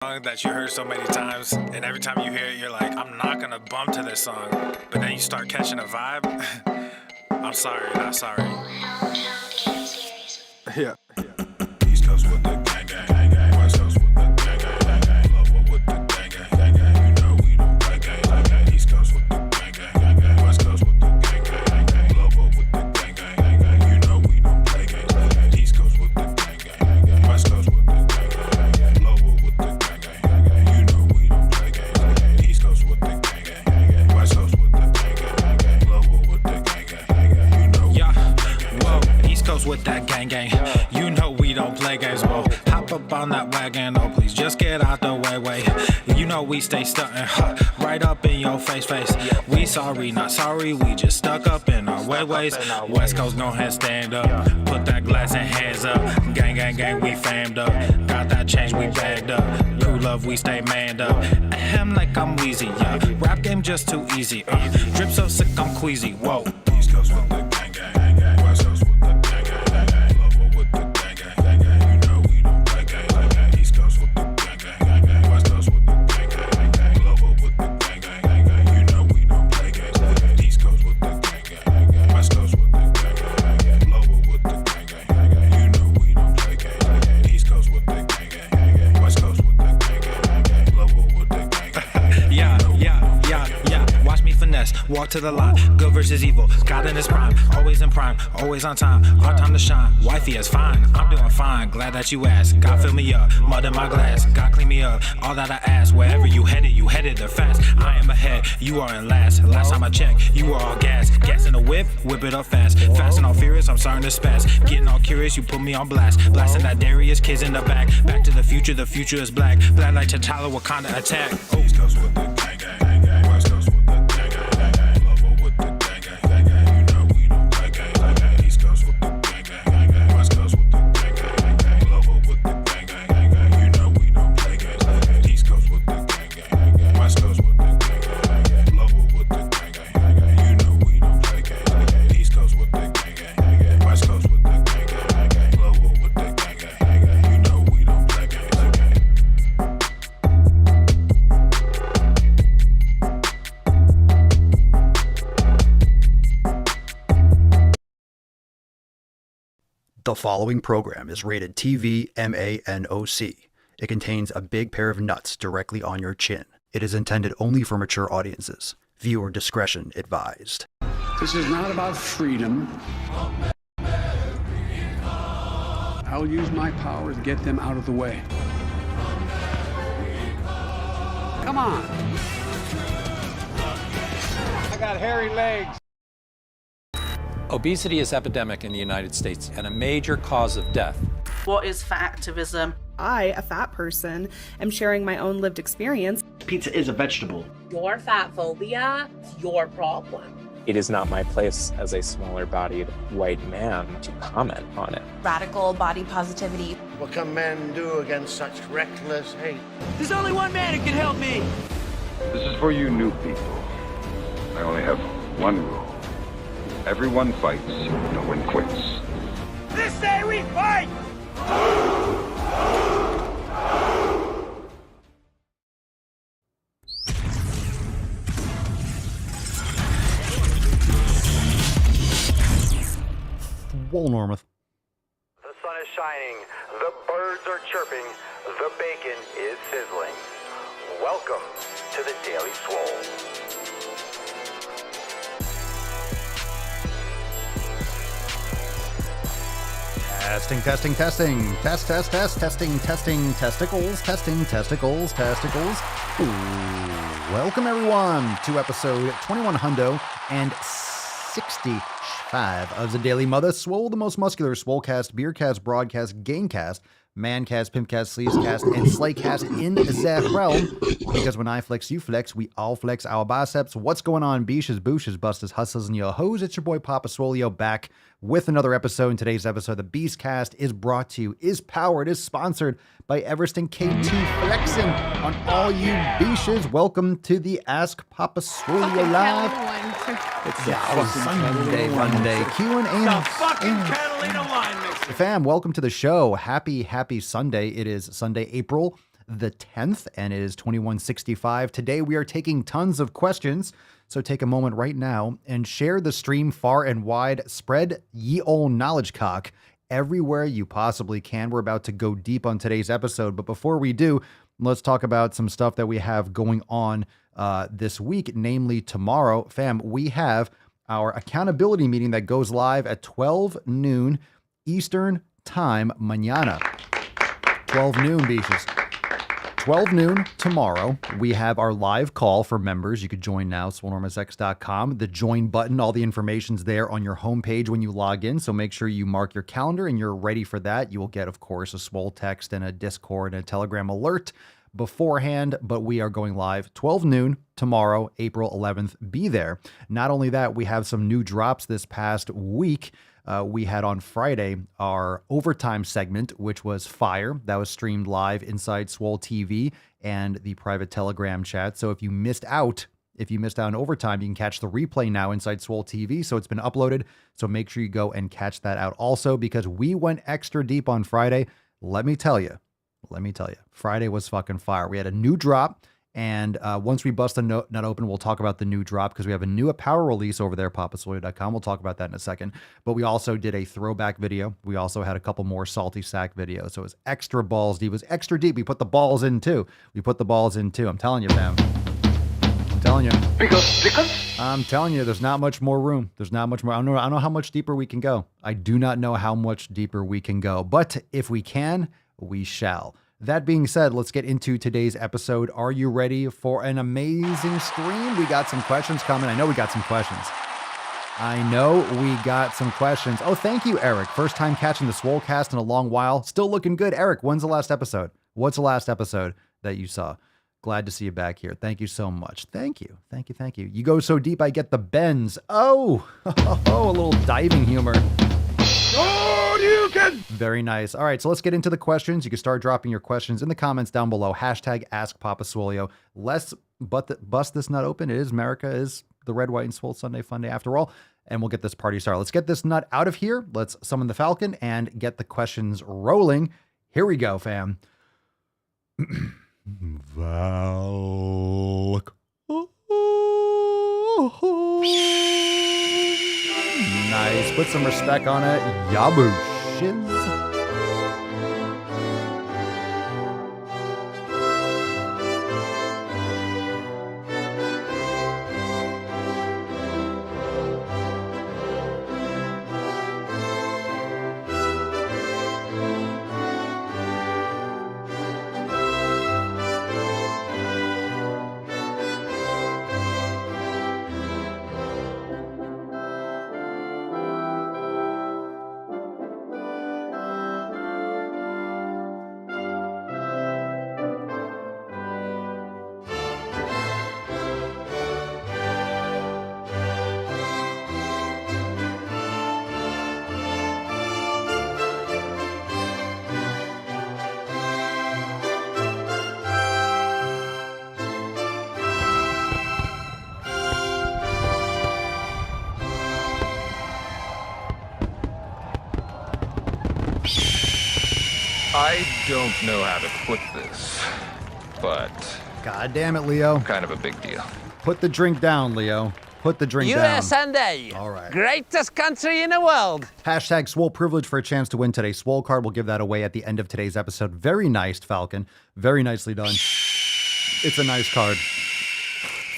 Song that you heard so many times, and every time you hear it, you're like, I'm not gonna bump to this song, but then you start catching a vibe. I'm sorry, not sorry. Yeah. East Coast with the gang, gang, gang, gang. West Coast with the gang, gang, gang, gang. Lower with the gang, gang, gang, gang. You know we don't play gang, gang, gang. East Coast with the gang, gang, gang, gang. West Coast with the gang, gang, gang, gang. Lower with the gang, gang, gang, gang. You know we don't play gang, gang, gang. East Coast with the gang, gang, gang, gang. West Coast with the gang, gang, gang, gang. Lower with the gang, gang, gang, gang. You know we don't play gang, gang, gang. East Coast with the gang, gang, gang, gang. West Coast with the gang, gang, gang, gang. Lower with the gang, gang, gang, gang. You know we don't play gang, gang, gang. East Coast with that gang, gang. You know we don't play games, whoa. Hop up on that wagon, oh please just get out the way. You know we stay stuntin', right up in your face. We sorry, not sorry, we just stuck up in our ways. West Coast gon' ahead, stand up, put that glass and hands up. Gang, gang, gang, we famed up, got that change, we bagged up. Crew love, we stay manned up. Ahem like I'm Wheezy, yeah. Rap game just too easy, drip so sick I'm queasy, whoa. East Coast with the gang, gang, gang, gang. West Coast with the gang, gang, gang, gang. Lower with the gang, gang, gang, gang. You know we don't play gang, gang, gang. East Coast with the gang, gang, gang, gang. West Coast with the gang, gang, gang, gang. Lower with the gang, gang, gang, gang. You know we don't play gang, gang, gang. East Coast with the gang, gang, gang, gang. West Coast with the gang, gang, gang, gang. Lower with the gang, gang, gang, gang. You know we don't play gang, gang, gang. East Coast with the gang, gang, gang, gang. West Coast with the gang, gang, gang, gang. Lower with the gang, gang, gang. Yeah. Watch me finesse, walk to the line. Good versus evil, God in his prime. Always in prime, always on time. Our time to shine, wifey is fine. I'm doing fine, glad that you asked. God fill me up, mud in my glass. God clean me up, all that I ask. Wherever you headed there fast. I am ahead, you are in last. Last time I checked, you were all gas. Gas in the whip it up fast. Fast and all furious, I'm starting to spaz. Getting all curious, you put me on blast. Blasting that Darius, kids in the back. Back to the future is black. Black like T'Challa, Wakanda attack. East Coast with the gang, gang, gang, gang. West Coast with the gang, gang, gang, gang. Lower with the gang, gang, gang, gang. You know we don't play gang, gang, gang. East Coast with the gang, gang, gang, gang. West Coast with the gang, gang, gang, gang. Lower with the gang, gang, gang, gang. You know we don't play gang, gang, gang. East Coast with the gang, gang, gang, gang. West Coast with the gang, gang, gang, gang. Lower with the gang, gang, gang, gang. You know we don't play gang, gang, gang. East Coast with the gang, gang, gang, gang. West Coast with the gang, gang, gang, gang. Lower with the gang, gang, gang, gang. You know we don't play gang, gang, gang. The following program is rated TV MANOC. It contains a big pair of nuts directly on your chin. It is intended only for mature audiences. Viewer discretion advised. This is not about freedom. I'll use my power to get them out of the way. Come on. I got hairy legs. Obesity is epidemic in the United States and a major cause of death. What is fat activism? I, a fat person, am sharing my own lived experience. Pizza is a vegetable. Your fat phobia is your problem. It is not my place as a smaller-bodied white man to comment on it. Radical body positivity. What can men do against such reckless hate? There's only one man who can help me. This is for you new people. I only have one rule. Everyone fights, no one quits. This day we fight! Swole Normuth. The sun is shining, the birds are chirping, the bacon is sizzling. Welcome to the Daily Swole. Testing. Testing, testicles. Ooh. Welcome, everyone, to episode 21 hundo and 65 of the Daily Mother. Swole, the most muscular Swolecast, Beercast, Broadcast, Gamecast, Mancast, Pimpcast, Sleazecast, and Slaycast in the realm. Because when I flex, you flex, we all flex our biceps. What's going on, beaches, booshes, busters, hustlers, and your hoes? It's your boy Papa Swolio back with another episode. In today's episode, the Beastcast is brought to you, is powered, is sponsored by Everesting KT Flexin' on all you beaches. Welcome to the Ask Papa Swolio Live. It's Funday Q&Anus. The fucking Catalina wine mixer. Fam, welcome to the show. Happy Sunday. It is Sunday, April the 10th, and it is 2165. Today we are taking tons of questions, so take a moment right now and share the stream far and wide. Spread ye ol' knowledge cock everywhere you possibly can. We're about to go deep on today's episode, but before we do, let's talk about some stuff that we have going on this week, namely tomorrow. Fam, we have our accountability meeting that goes live at 12 noon Eastern time, mañana. 12 noon, beaches. 12 noon tomorrow, we have our live call for members. You could join now, swolenormousx.com. The join button, all the information's there on your homepage when you log in, so make sure you mark your calendar and you're ready for that. You will get, of course, a Swole text and a Discord and a Telegram alert beforehand, but we are going live 12 noon tomorrow, April 11th. Be there. Not only that, we have some new drops this past week. We had on Friday our overtime segment, which was fire. That was streamed live inside Swole TV and the private Telegram chat. So if you missed out on overtime, you can catch the replay now inside Swole TV. So it's been uploaded. So make sure you go and catch that out also, because we went extra deep on Friday. Let me tell you, Friday was fucking fire. We had a new drop. And once we bust the nut open, we'll talk about the new drop, because we have a new apparel release over there at papaswolio.com. We'll talk about that in a second. But we also did a throwback video. We also had a couple more salty sack videos. So it was extra balls deep. It was extra deep. We put the balls in too. I'm telling you, fam. I'm telling you. I'm telling you, there's not much more room. I don't know how much deeper we can go. I do not know how much deeper we can go. But if we can, we shall. That being said, let's get into today's episode. Are you ready for an amazing stream? We got some questions coming. I know we got some questions. Oh, thank you, Eric. First time catching the Swolecast in a long while. Still looking good. Eric, when's the last episode? What's the last episode that you saw? Glad to see you back here. Thank you so much. Thank you. You go so deep, I get the bends. Oh, a little diving humor. Very nice. All right, so let's get into the questions. You can start dropping your questions in the comments down below. Hashtag AskPapaSwolio. Let's bust this nut open. It is America, is the Red, White, and Swole Sunday Funday after all. And we'll get this party started. Let's get this nut out of here. Let's summon the Falcon and get the questions rolling. Here we go, fam. Valk. Nice. Put some respect on it. Yabushin. I don't know how to put this, but... God damn it, Leo. Kind of a big deal. Put the drink down, Leo. Put the drink down. Sunday. All right. Greatest country in the world. Hashtag Swole privilege for a chance to win today's Swole card. We'll give that away at the end of today's episode. Very nice, Falcon. Very nicely done. It's a nice card.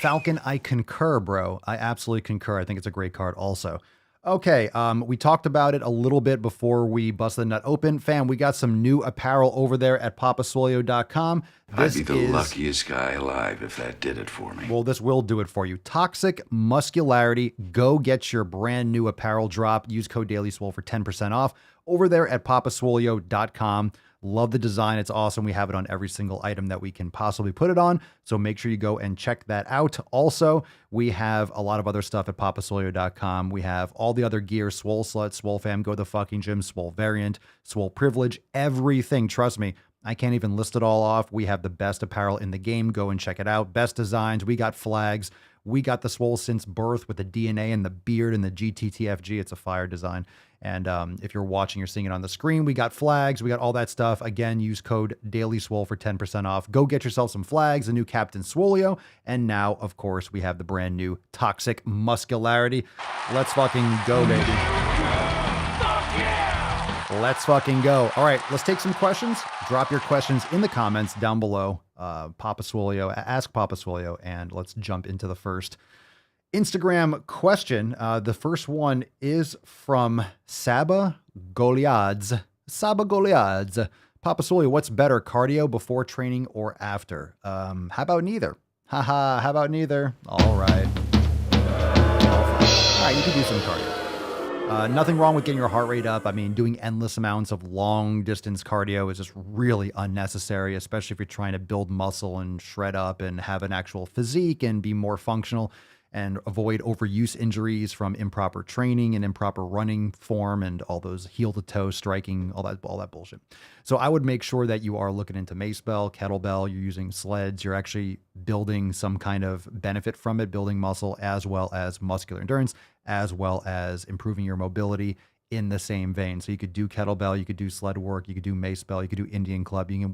Falcon, I concur, bro. I absolutely concur. I think it's a great card also. Okay, we talked about it a little bit before we busted the nut open. Fam, we got some new apparel over there at papaswolio.com. I'd be the luckiest guy alive if that did it for me. Well, this will do it for you. Toxic Muscularity. Go get your brand new apparel drop. Use code DailySwole for 10% off over there at papaswolio.com. Love the design. It's awesome. We have it on every single item that we can possibly put it on. So make sure you go and check that out. Also, we have a lot of other stuff at papaswolio.com. We have all the other gear, Swole Slut, Swole Fam, Go the Fucking Gym, Swole Variant, Swole Privilege, everything. Trust me, I can't even list it all off. We have the best apparel in the game. Go and check it out. Best designs. We got flags. We got the Swole since birth with the DNA and the beard and the GTTFG. It's a fire design. And if you're watching, you're seeing it on the screen. We got flags. We got all that stuff. Again, use code DailySwole for 10% off. Go get yourself some flags, a new Captain Swolio. And now, of course, we have the brand new Toxic Muscularity. Let's fucking go, baby. Let's fucking go. All right, let's take some questions. Drop your questions in the comments down below. Papa Swolio, ask Papa Swolio, and let's jump into the first Instagram question. The first one is from Saba Goliads. Saba Goliads. Papa Swolio, what's better, cardio before training or after? How about neither? Haha, how about neither? All right. All right, you can do some cardio. Nothing wrong with getting your heart rate up. I mean, doing endless amounts of long distance cardio is just really unnecessary, especially if you're trying to build muscle and shred up and have an actual physique and be more functional and avoid overuse injuries from improper training and improper running form and all those heel to toe striking, all that bullshit. So I would make sure that you are looking into mace bell, kettlebell, you're using sleds, you're actually building some kind of benefit from it, building muscle as well as muscular endurance, as well as improving your mobility in the same vein. So you could do kettlebell, you could do sled work, you could do mace bell, you could do Indian club, you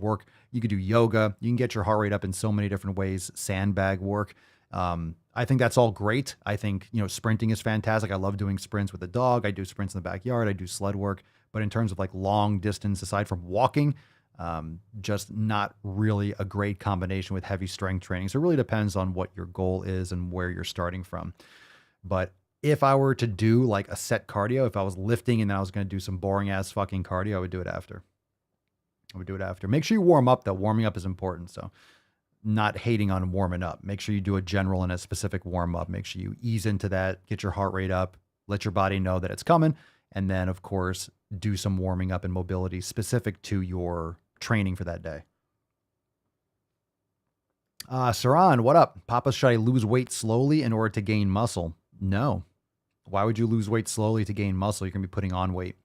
could do yoga, you can get your heart rate up in so many different ways, sandbag work. I think that's all great. I think, sprinting is fantastic. I love doing sprints with the dog. I do sprints in the backyard. I do sled work. But in terms of like long distance, aside from walking, just not really a great combination with heavy strength training. So it really depends on what your goal is and where you're starting from. But if I were to do like a set cardio, if I was lifting and then I was going to do some boring ass fucking cardio, I would do it after. Make sure you warm up though. Warming up is important. So not hating on warming up. Make sure you do a general and a specific warm up. Make sure you ease into that, get your heart rate up, let your body know that it's coming. And then of course, do some warming up and mobility specific to your training for that day. Saran, what up? Papa, should I lose weight slowly in order to gain muscle? No. Why would you lose weight slowly to gain muscle? You're going to be putting on weight.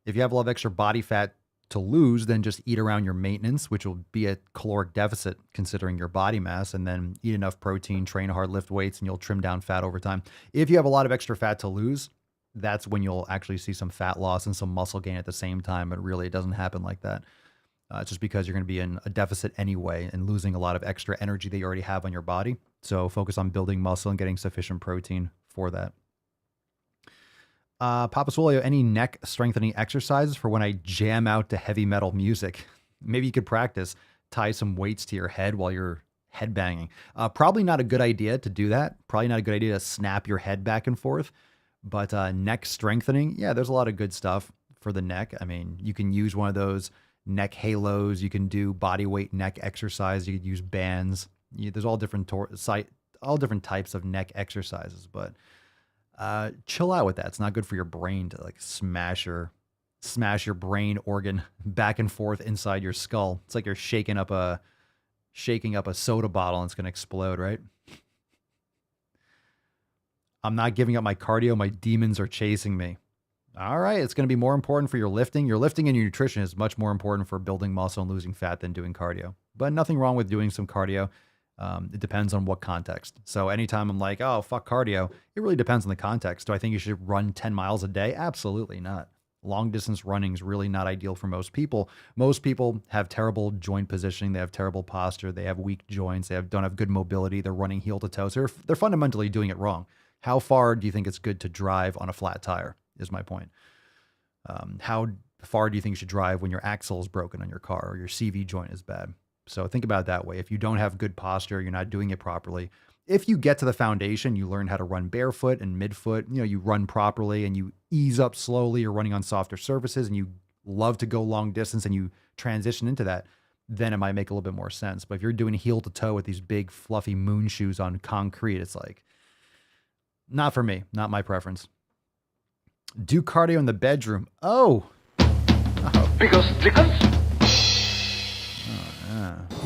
If you have a lot of extra body fat to lose, then just eat around your maintenance, which will be a caloric deficit considering your body mass, and then eat enough protein, train hard, lift weights, and you'll trim down fat over time. If you have a lot of extra fat to lose, that's when you'll actually see some fat loss and some muscle gain at the same time. But really, it doesn't happen like that. It's just because you're going to be in a deficit anyway and losing a lot of extra energy that you already have on your body. So focus on building muscle and getting sufficient protein for that. Papa Swolio, any neck strengthening exercises for when I jam out to heavy metal music? Maybe you could practice, tie some weights to your head while you're headbanging. Probably not a good idea to do that. Probably not a good idea to snap your head back and forth. But neck strengthening, yeah, there's a lot of good stuff for the neck. I mean, you can use one of those neck halos. You can do body weight neck exercise. You could use bands. There's all different types of neck exercises, but chill out with that. It's not good for your brain to like smash your brain organ back and forth inside your skull. It's like you're shaking up a soda bottle and it's going to explode, right? I'm not giving up my cardio. My demons are chasing me. All right. It's going to be more important for your lifting. Your lifting and your nutrition is much more important for building muscle and losing fat than doing cardio, but nothing wrong with doing some cardio. It depends on what context. So anytime I'm like, oh, fuck cardio, it really depends on the context. Do I think you should run 10 miles a day? Absolutely not. Long distance running is really not ideal for most people. Most people have terrible joint positioning. They have terrible posture. They have weak joints. They don't have good mobility. They're running heel to toe. So they're fundamentally doing it wrong. How far do you think it's good to drive on a flat tire is my point. How far do you think you should drive when your axle is broken on your car or your CV joint is bad? So think about it that way. If you don't have good posture, you're not doing it properly. If you get to the foundation, you learn how to run barefoot and midfoot, you run properly and you ease up slowly, you're running on softer surfaces and you love to go long distance and you transition into that, then it might make a little bit more sense. But if you're doing heel to toe with these big fluffy moon shoes on concrete, it's like, not for me, not my preference. Do cardio in the bedroom. Because chickens.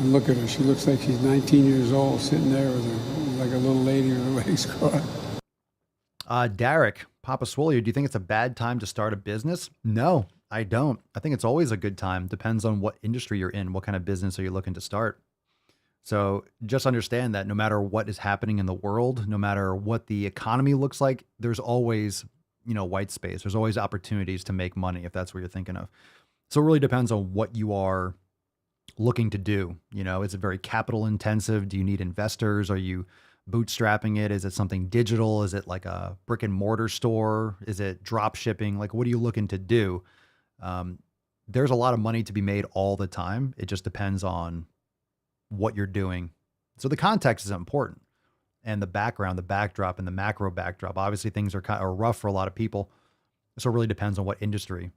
Look at her. She looks like she's 19 years old, sitting there with her, like a little lady with her legs crossed. Derek, Papa Swolio, do you think it's a bad time to start a business? No, I don't. I think it's always a good time. Depends on what industry you're in. What kind of business are you looking to start? So just understand that no matter what is happening in the world, no matter what the economy looks like, there's always, white space. There's always opportunities to make money if that's what you're thinking of. So it really depends on what you are looking to do. Is it very capital intensive? Do you need investors? Are you bootstrapping it? Is it something digital? Is it like a brick and mortar store? Is it drop shipping? Like, what are you looking to do? There's a lot of money to be made all the time. It just depends on what you're doing. So the context is important, and the background, the backdrop, and the macro backdrop. Obviously, things are rough for a lot of people. So it really depends on what industry.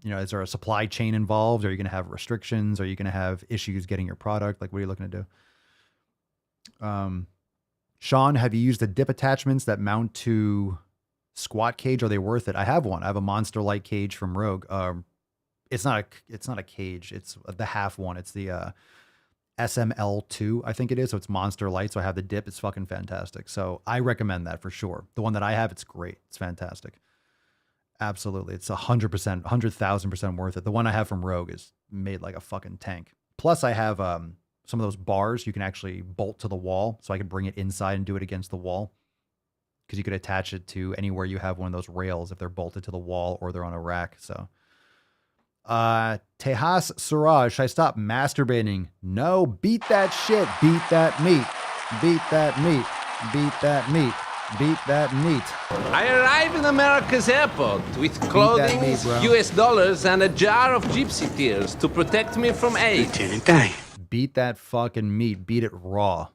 Is there a supply chain involved? Are you going to have restrictions? Are you going to have issues getting your product? Like, what are you looking to do? Sean, have you used the dip attachments that mount to squat cage? Are they worth it? I have one. I have a Monster Light cage from Rogue. It's not a cage. It's the half one. It's the SML2, I think it is. So it's Monster Light. So I have the dip. It's fucking fantastic. So I recommend that for sure. The one that I have, it's great. It's fantastic. Absolutely. It's 100%, 100,000% worth it. The one I have from Rogue is made like a fucking tank. Plus I have some of those bars you can actually bolt to the wall. So I can bring it inside and do it against the wall, because you could attach it to anywhere you have one of those rails if they're bolted to the wall or they're on a rack. So Tejas Suraj, should I stop masturbating? No, beat that shit. Beat that meat. Beat that meat. Beat that meat. Beat that meat. I arrive in America's airport with clothing, US dollars, and a jar of gypsy tears to protect me from AIDS. Beat that fucking meat. Beat it raw.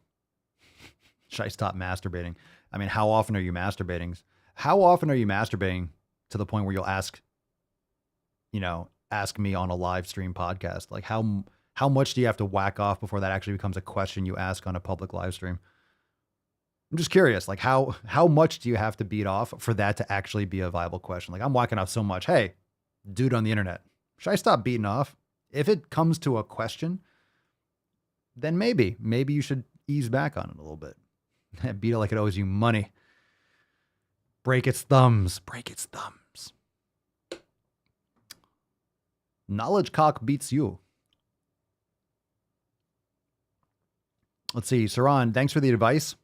Should I stop masturbating? I mean, how often are you masturbating? How often are you masturbating to the point where you'll ask me on a live stream podcast? Like, how much do you have to whack off before that actually becomes a question you ask on a public live stream? I'm just curious, like how much do you have to beat off for that to actually be a viable question? Like, I'm whacking off so much. Hey, dude on the internet, should I stop beating off? If it comes to a question, then maybe you should ease back on it a little bit. Beat it like it owes you money. Break its thumbs. Break its thumbs. Knowledge cock beats you. Let's see. Saran, thanks for the advice.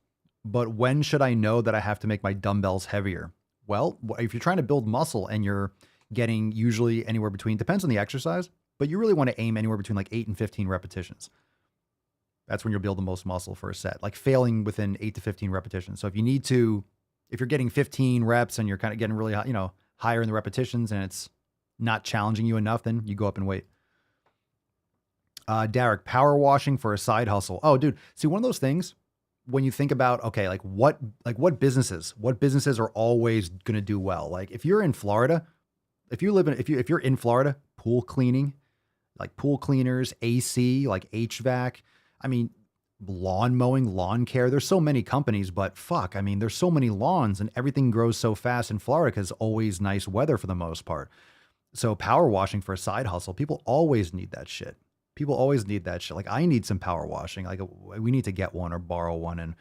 But when should I know that I have to make my dumbbells heavier? Well, if you're trying to build muscle and you're getting usually anywhere between, depends on the exercise, but you really want to aim anywhere between like 8 and 15 repetitions. That's when you'll build the most muscle for a set, like failing within 8 to 15 repetitions. So if you're getting 15 reps and you're kind of getting really, higher in the repetitions and it's not challenging you enough, then you go up in weight. Derek, power washing for a side hustle. Oh, dude, see, one of those things, when you think about, okay, what businesses are always going to do well? Like if you're in Florida, if you're in Florida, pool cleaning, like pool cleaners, AC, like HVAC, I mean, lawn mowing, lawn care. There's so many companies, but fuck, I mean, there's so many lawns and everything grows so fast in Florida because it's always nice weather for the most part. So power washing for a side hustle, people always need that shit. People always need that shit. Like I need some power washing. Like we need to get one or borrow one and,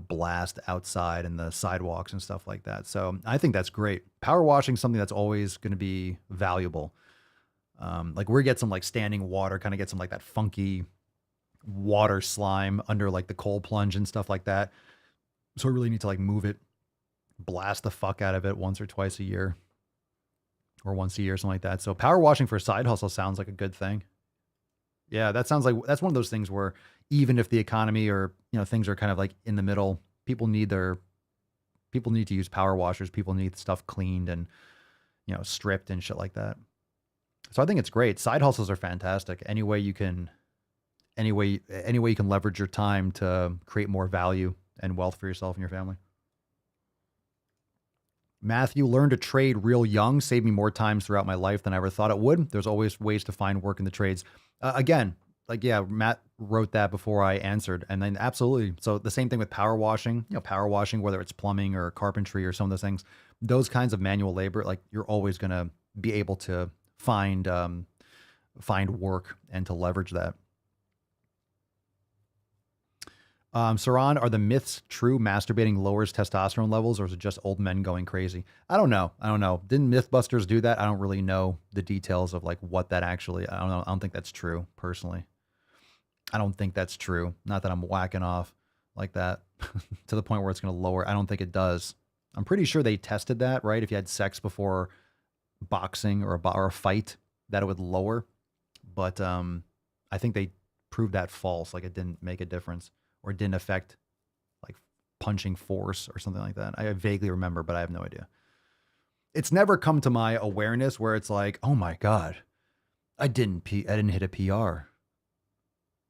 blast outside in the sidewalks and stuff like that. So I think that's great. Power washing is something that's always going to be valuable. Like we get some like standing water, kind of get some like that funky water slime under like the cold plunge and stuff like that. So we really need to like move it, blast the fuck out of it once or twice a year or once a year, something like that. So power washing for a side hustle sounds like a good thing. Yeah, that sounds like that's one of those things where even if the economy or, things are kind of like in the middle, people need to use power washers. People need stuff cleaned and, stripped and shit like that. So I think it's great. Side hustles are fantastic. Any way you can leverage your time to create more value and wealth for yourself and your family. Matthew, learned to trade real young, saved me more times throughout my life than I ever thought it would. There's always ways to find work in the trades. Again, like, yeah, Matt wrote that before I answered. And then absolutely. So the same thing with power washing, whether it's plumbing or carpentry or some of those things, those kinds of manual labor, like you're always going to be able to find work and to leverage that. Saran, are the myths true? Masturbating lowers testosterone levels, or is it just old men going crazy? I don't know. Didn't Mythbusters do that? I don't really know the details of like what that actually, I don't know. I don't think that's true personally. I don't think that's true. Not that I'm whacking off like that to the point where it's going to lower. I don't think it does. I'm pretty sure they tested that, right? If you had sex before boxing or a fight, that it would lower. But I think they proved that false. Like it didn't make a difference or it didn't affect like punching force or something like that. I vaguely remember, but I have no idea. It's never come to my awareness where it's like, oh my God, I didn't hit a PR.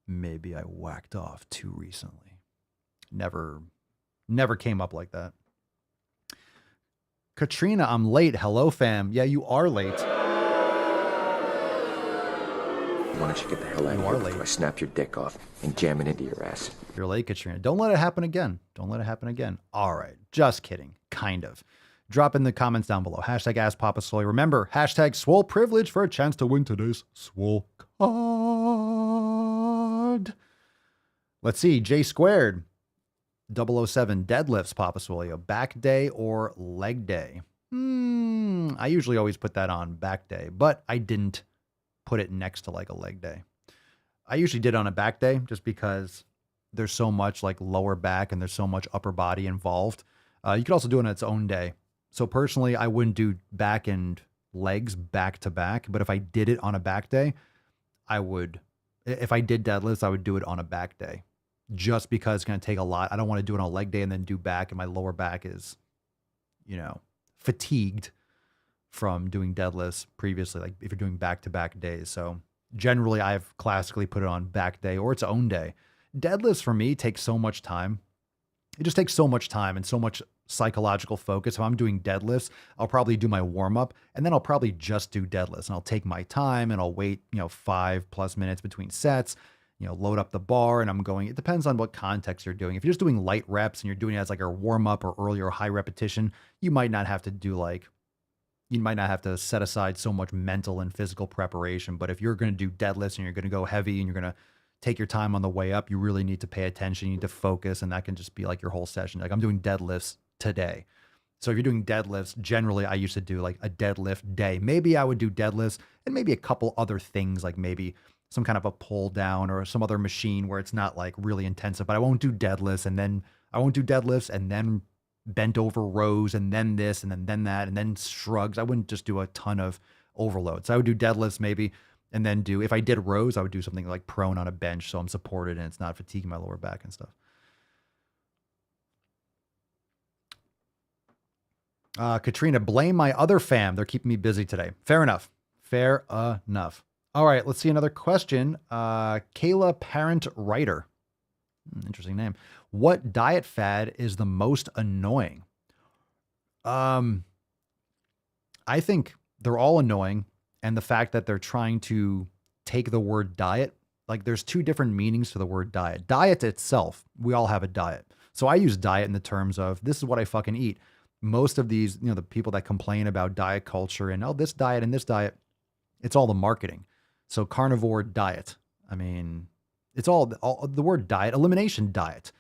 Maybe I whacked off too recently. Never came up like that. Katrina, I'm late. Hello, fam. Yeah, you are late. Why don't you get the hell out of here before I snap your dick off and jam it into your ass? You're late, Katrina. Don't let it happen again. Don't let it happen again. All right. Just kidding. Kind of. Drop in the comments down below. Hashtag Ask Papa Swole. Remember, hashtag Swole Privilege for a chance to win today's Swole card. Let's see. J Squared. 007 deadlifts, Papa Swolio. Back day or leg day? I usually always put that on back day, but I didn't put it next to like a leg day. I usually did on a back day just because there's so much like lower back and there's so much upper body involved. You could also do it on its own day. So personally, I wouldn't do back and legs back to back, but if I did it on a back day, I would. If I did deadlifts, I would do it on a back day. Just because it's going to take a lot. I don't want to do it on a leg day and then do back, and my lower back is, fatigued from doing deadlifts previously, like if you're doing back-to-back days. So generally, I've classically put it on back day or its own day. Deadlifts for me take so much time. It just takes so much time and so much psychological focus. If I'm doing deadlifts, I'll probably do my warm-up, and then I'll probably just do deadlifts, and I'll take my time, and I'll wait, 5+ minutes between sets, load up the bar, and I'm going, it depends on what context you're doing. If you're just doing light reps and you're doing it as like a warm up or earlier high repetition, you might not have to set aside so much mental and physical preparation. But if you're going to do deadlifts and you're going to go heavy and you're going to take your time on the way up, you really need to pay attention. You need to focus, and that can just be like your whole session. Like I'm doing deadlifts today. So if you're doing deadlifts, generally I used to do like a deadlift day. Maybe I would do deadlifts and maybe a couple other things, like maybe some kind of a pull down or some other machine where it's not like really intensive, but I won't do deadlifts and then bent over rows and then this and then that and then shrugs. I wouldn't just do a ton of overload. So I would do deadlifts maybe, and then if I did rows, I would do something like prone on a bench so I'm supported and it's not fatiguing my lower back and stuff. Katrina, blame my other fam. They're keeping me busy today. Fair enough. All right, let's see another question. Kayla Parent Writer. Interesting name. What diet fad is the most annoying? I think they're all annoying. And the fact that they're trying to take the word diet, like there's two different meanings to the word diet. Diet itself, we all have a diet. So I use diet in the terms of this is what I fucking eat. Most of these, the people that complain about diet culture and, this diet and this diet, it's all the marketing. So carnivore diet. I mean, it's all the word diet, elimination diet.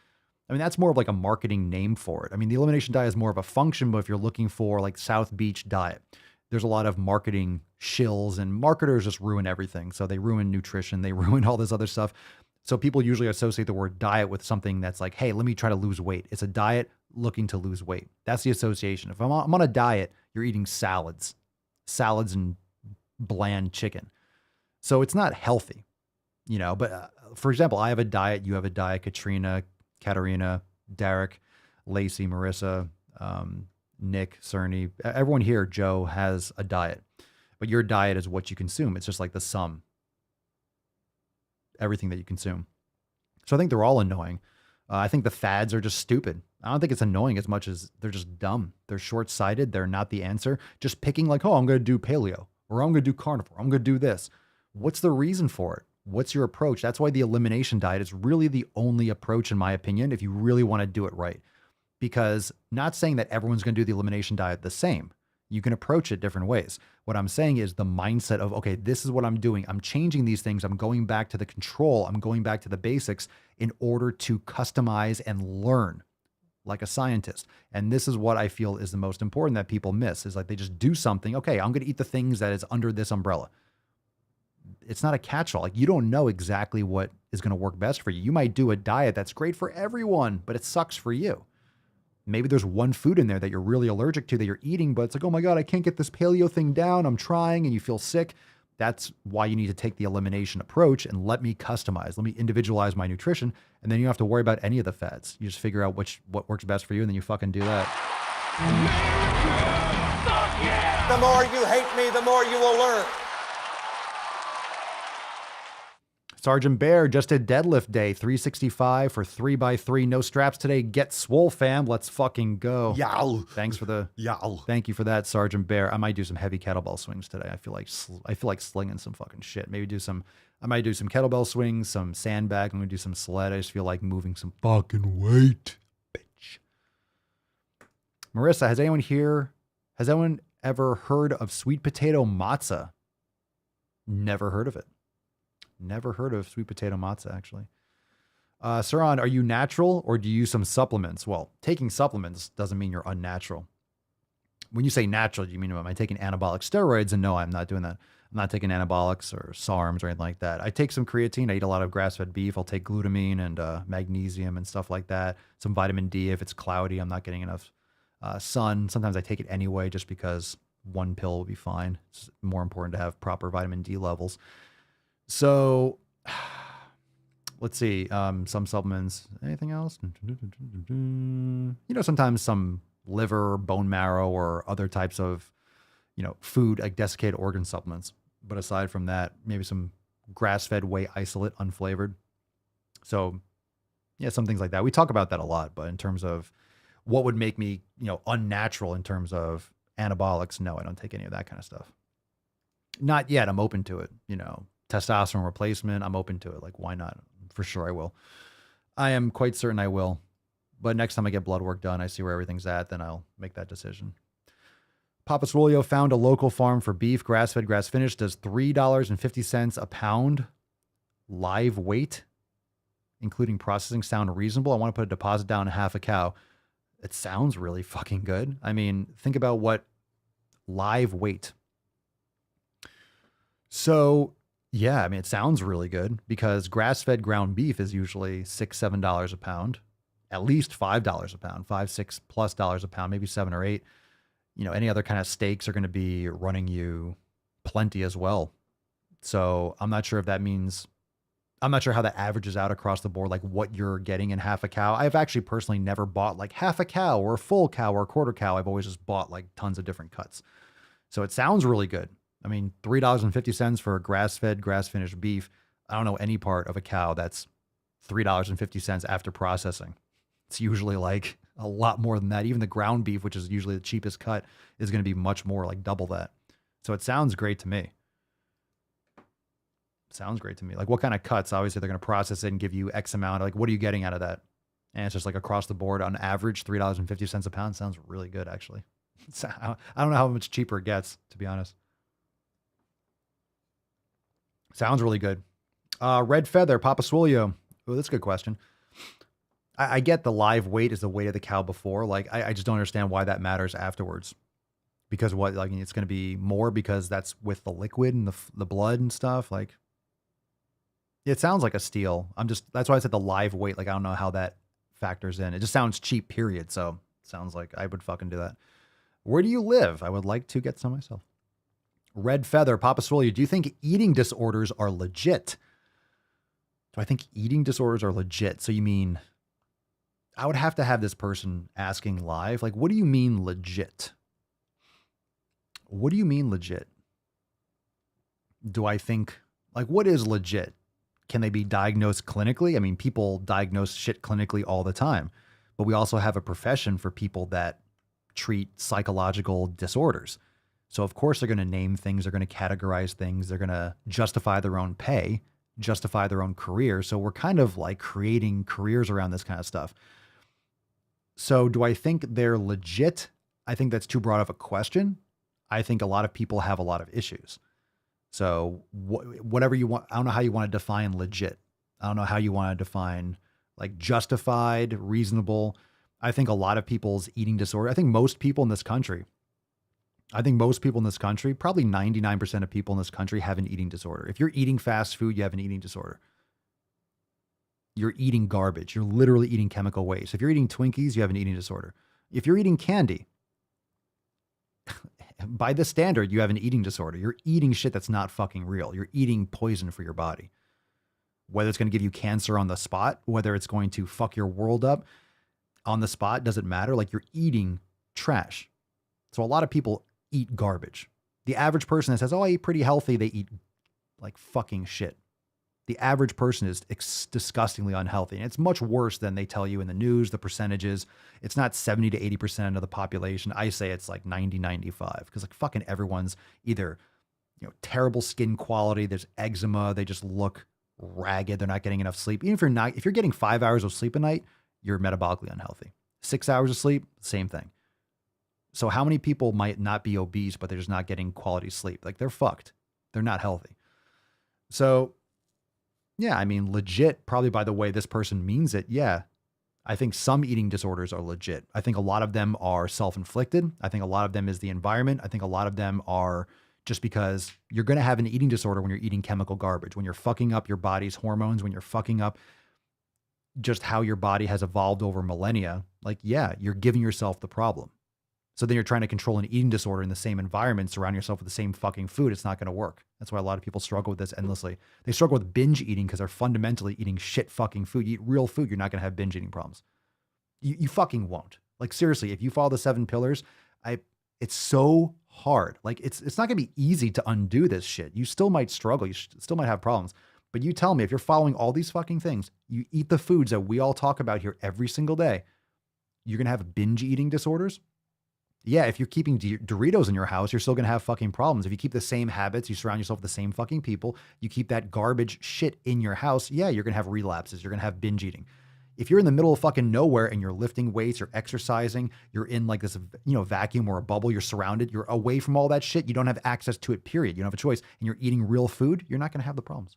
I mean, that's more of like a marketing name for it. I mean, the elimination diet is more of a function, but if you're looking for like South Beach diet, there's a lot of marketing shills, and marketers just ruin everything. So they ruin nutrition. They ruin all this other stuff. So people usually associate the word diet with something that's like, hey, let me try to lose weight. It's a diet looking to lose weight. That's the association. If I'm on a diet, you're eating salads and bland chicken. So it's not healthy, but for example, I have a diet, you have a diet, Katrina, Katarina, Derek, Lacey, Marissa, Nick, Cerny, everyone here, Joe, has a diet, but your diet is what you consume. It's just like the sum, everything that you consume. So I think they're all annoying. I think the fads are just stupid. I don't think it's annoying as much as they're just dumb. They're short-sighted. They're not the answer. Just picking like, I'm going to do paleo, or I'm going to do carnivore. I'm going to do this. What's the reason for it? What's your approach? That's why the elimination diet is really the only approach, in my opinion, if you really want to do it right. Because not saying that everyone's going to do the elimination diet the same. You can approach it different ways. What I'm saying is the mindset of, okay, this is what I'm doing. I'm changing these things. I'm going back to the control. I'm going back to the basics in order to customize and learn like a scientist. And this is what I feel is the most important that people miss, is like they just do something. Okay, I'm going to eat the things that is under this umbrella. it's not a catch-all. Like, you don't know exactly what is going to work best for you. You might do a diet that's great for everyone, but it sucks for you. Maybe there's one food in there that you're really allergic to that you're eating, but it's like, oh my God, I can't get this paleo thing down. I'm trying, and you feel sick. That's why you need to take the elimination approach and let me customize. Let me individualize my nutrition. And then you don't have to worry about any of the fats. You just figure out what works best for you, and then you fucking do that. The more you hate me, the more you will learn. Sergeant Bear just did deadlift day, 365 for 3x3. No straps today. Get swole, fam. Let's fucking go. Yow. Thanks for the yow. Thank you for that, Sergeant Bear. I might do some heavy kettlebell swings today. I feel like slinging some fucking shit. I might do some kettlebell swings, some sandbag. I'm gonna do some sled. I just feel like moving some fucking weight, bitch. Marissa, has anyone ever heard of sweet potato matzah? Never heard of it. Never heard of sweet potato matzah, actually. Saran, are you natural or do you use some supplements? Well, taking supplements doesn't mean you're unnatural. When you say natural, do you mean, am I taking anabolic steroids? And no, I'm not doing that. I'm not taking anabolics or SARMs or anything like that. I take some creatine. I eat a lot of grass-fed beef. I'll take glutamine and magnesium and stuff like that. Some vitamin D if it's cloudy. I'm not getting enough sun. Sometimes I take it anyway just because one pill will be fine. It's more important to have proper vitamin D levels. So let's see, some supplements, anything else? Sometimes some liver, bone marrow, or other types of, food like desiccated organ supplements. But aside from that, maybe some grass-fed whey isolate, unflavored. So yeah, some things like that. We talk about that a lot, but in terms of what would make me, unnatural in terms of anabolics, no, I don't take any of that kind of stuff. Not yet. I'm open to it, testosterone replacement, I'm open to it. Like, why not? For sure I will. I am quite certain I will. But next time I get blood work done, I see where everything's at, then I'll make that decision. Papa Swolio found a local farm for beef, grass-fed, grass-finished, does $3.50 a pound live weight, including processing. Sound reasonable? I want to put a deposit down half a cow. It sounds really fucking good. I mean, think about what live weight. So yeah, I mean, it sounds really good because grass-fed ground beef is usually $6, $7 a pound, at least $5 a pound, $5, $6+ a pound, maybe 7 or 8. Any other kind of steaks are going to be running you plenty as well. So I'm not sure how that averages out across the board, like what you're getting in half a cow. I've actually personally never bought like half a cow or a full cow or a quarter cow. I've always just bought like tons of different cuts. So it sounds really good. I mean, $3.50 for grass-fed, grass-finished beef. I don't know any part of a cow that's $3.50 after processing. It's usually like a lot more than that. Even the ground beef, which is usually the cheapest cut, is going to be much more, like double that. So it sounds great to me. Sounds great to me. Like, what kind of cuts? Obviously, they're going to process it and give you X amount. Like, what are you getting out of that? And it's just like across the board on average, $3.50 a pound. Sounds really good, actually. I don't know how much cheaper it gets, to be honest. Sounds really good. Red Feather, Papa Swolio. Oh, that's a good question. I get the live weight is the weight of the cow before. Like, I just don't understand why that matters afterwards. Because what, like, it's going to be more because that's with the liquid and the blood and stuff. Like, it sounds like a steal. That's why I said the live weight. Like, I don't know how that factors in. It just sounds cheap, period. So sounds like I would fucking do that. Where do you live? I would like to get some myself. Red Feather, Papa Swolio, do you think eating disorders are legit? Do I think eating disorders are legit? So you mean, I would have to have this person asking live, like, what do you mean legit? What do you mean legit? Do I think, like, what is legit? Can they be diagnosed clinically? I mean, people diagnose shit clinically all the time, but we also have a profession for people that treat psychological disorders. So of course they're going to name things, they're going to categorize things, they're going to justify their own pay, justify their own career. So we're kind of like creating careers around this kind of stuff. So do I think they're legit? I think that's too broad of a question. I think a lot of people have a lot of issues. So whatever you want, I don't know how you want to define legit. I don't know how you want to define like justified, reasonable. I think a lot of people's eating disorder, I think most people in this country I think most people in this country, probably 99% of people in this country have an eating disorder. If you're eating fast food, you have an eating disorder. You're eating garbage. You're literally eating chemical waste. If you're eating Twinkies, you have an eating disorder. If you're eating candy, by this standard, you have an eating disorder. You're eating shit that's not fucking real. You're eating poison for your body. Whether it's going to give you cancer on the spot, whether it's going to fuck your world up on the spot, doesn't matter. Like, you're eating trash. So a lot of people eat garbage. The average person that says, oh, I eat pretty healthy, they eat like fucking shit. The average person is disgustingly unhealthy. And it's much worse than they tell you in the news, the percentages. It's not 70 to 80% of the population. I say it's like 90, 95, because like fucking everyone's either, terrible skin quality. There's eczema. They just look ragged. They're not getting enough sleep. Even if you're getting 5 hours of sleep a night, you're metabolically unhealthy. 6 hours of sleep, same thing. So how many people might not be obese, but they're just not getting quality sleep? Like, they're fucked. They're not healthy. So yeah, I mean, legit, probably by the way this person means it. Yeah, I think some eating disorders are legit. I think a lot of them are self-inflicted. I think a lot of them is the environment. I think a lot of them are just because you're going to have an eating disorder when you're eating chemical garbage, when you're fucking up your body's hormones, when you're fucking up just how your body has evolved over millennia. Like, yeah, you're giving yourself the problem. So then you're trying to control an eating disorder in the same environment, surround yourself with the same fucking food. It's not going to work. That's why a lot of people struggle with this endlessly. They struggle with binge eating because they're fundamentally eating shit fucking food. You eat real food, you're not going to have binge eating problems. You fucking won't. Like, seriously, if you follow the 7 pillars, it's so hard. Like, it's not going to be easy to undo this shit. You still might struggle. You still might have problems. But you tell me, if you're following all these fucking things, you eat the foods that we all talk about here every single day, you're going to have binge eating disorders. Yeah, if you're keeping Doritos in your house, you're still going to have fucking problems. If you keep the same habits, you surround yourself with the same fucking people, you keep that garbage shit in your house, yeah, you're going to have relapses. You're going to have binge eating. If you're in the middle of fucking nowhere and you're lifting weights, you're exercising, you're in like this, vacuum or a bubble, you're surrounded, you're away from all that shit, you don't have access to it, period. You don't have a choice, and you're eating real food, you're not going to have the problems.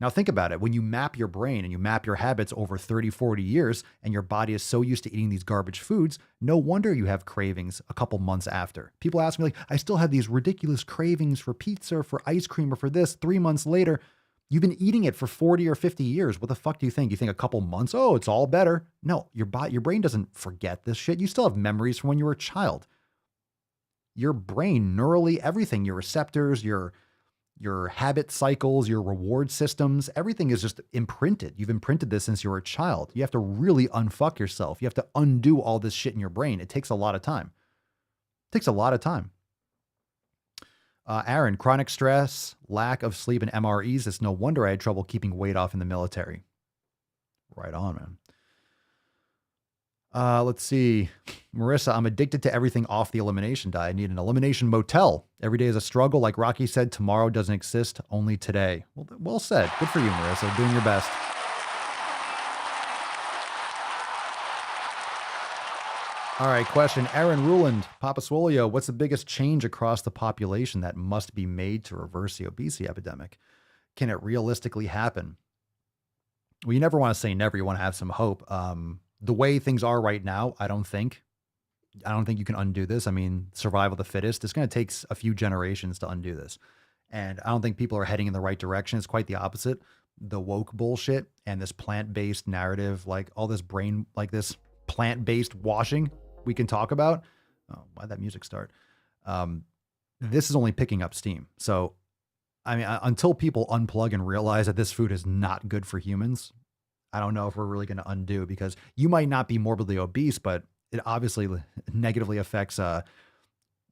Now think about it. When you map your brain and you map your habits over 30, 40 years, and your body is so used to eating these garbage foods, no wonder you have cravings a couple months after. People ask me, like, I still have these ridiculous cravings for pizza or for ice cream or for this 3 months later. You've been eating it for 40 or 50 years. What the fuck do you think? You think a couple months, oh, it's all better. No, your brain doesn't forget this shit. You still have memories from when you were a child. Your brain, neurally, everything, your receptors, your habit cycles, your reward systems, everything is just imprinted. You've imprinted this since you were a child. You have to really unfuck yourself. You have to undo all this shit in your brain. It takes a lot of time. It takes a lot of time. Aaron, chronic stress, lack of sleep, and MREs. It's no wonder I had trouble keeping weight off in the military. Right on, man. Let's see. Marissa, I'm addicted to everything off the elimination diet. I need an elimination motel. Every day is a struggle. Like Rocky said, tomorrow doesn't exist, only today. Well said. Good for you, Marissa. Doing your best. All right, question. Aaron Ruland, Papa Swolio, what's the biggest change across the population that must be made to reverse the obesity epidemic? Can it realistically happen? Well, you never want to say never. You want to have some hope. The way things are right now, I don't think you can undo this. I mean, survival of the fittest. It's going to take a few generations to undo this. And I don't think people are heading in the right direction. It's quite the opposite. The woke bullshit and this plant-based narrative, like all this brain, like this plant-based washing we can talk about. Oh, why'd that music start? This is only picking up steam. So, I mean, until people unplug and realize that this food is not good for humans, I don't know if we're really going to undo, because you might not be morbidly obese, but it obviously negatively affects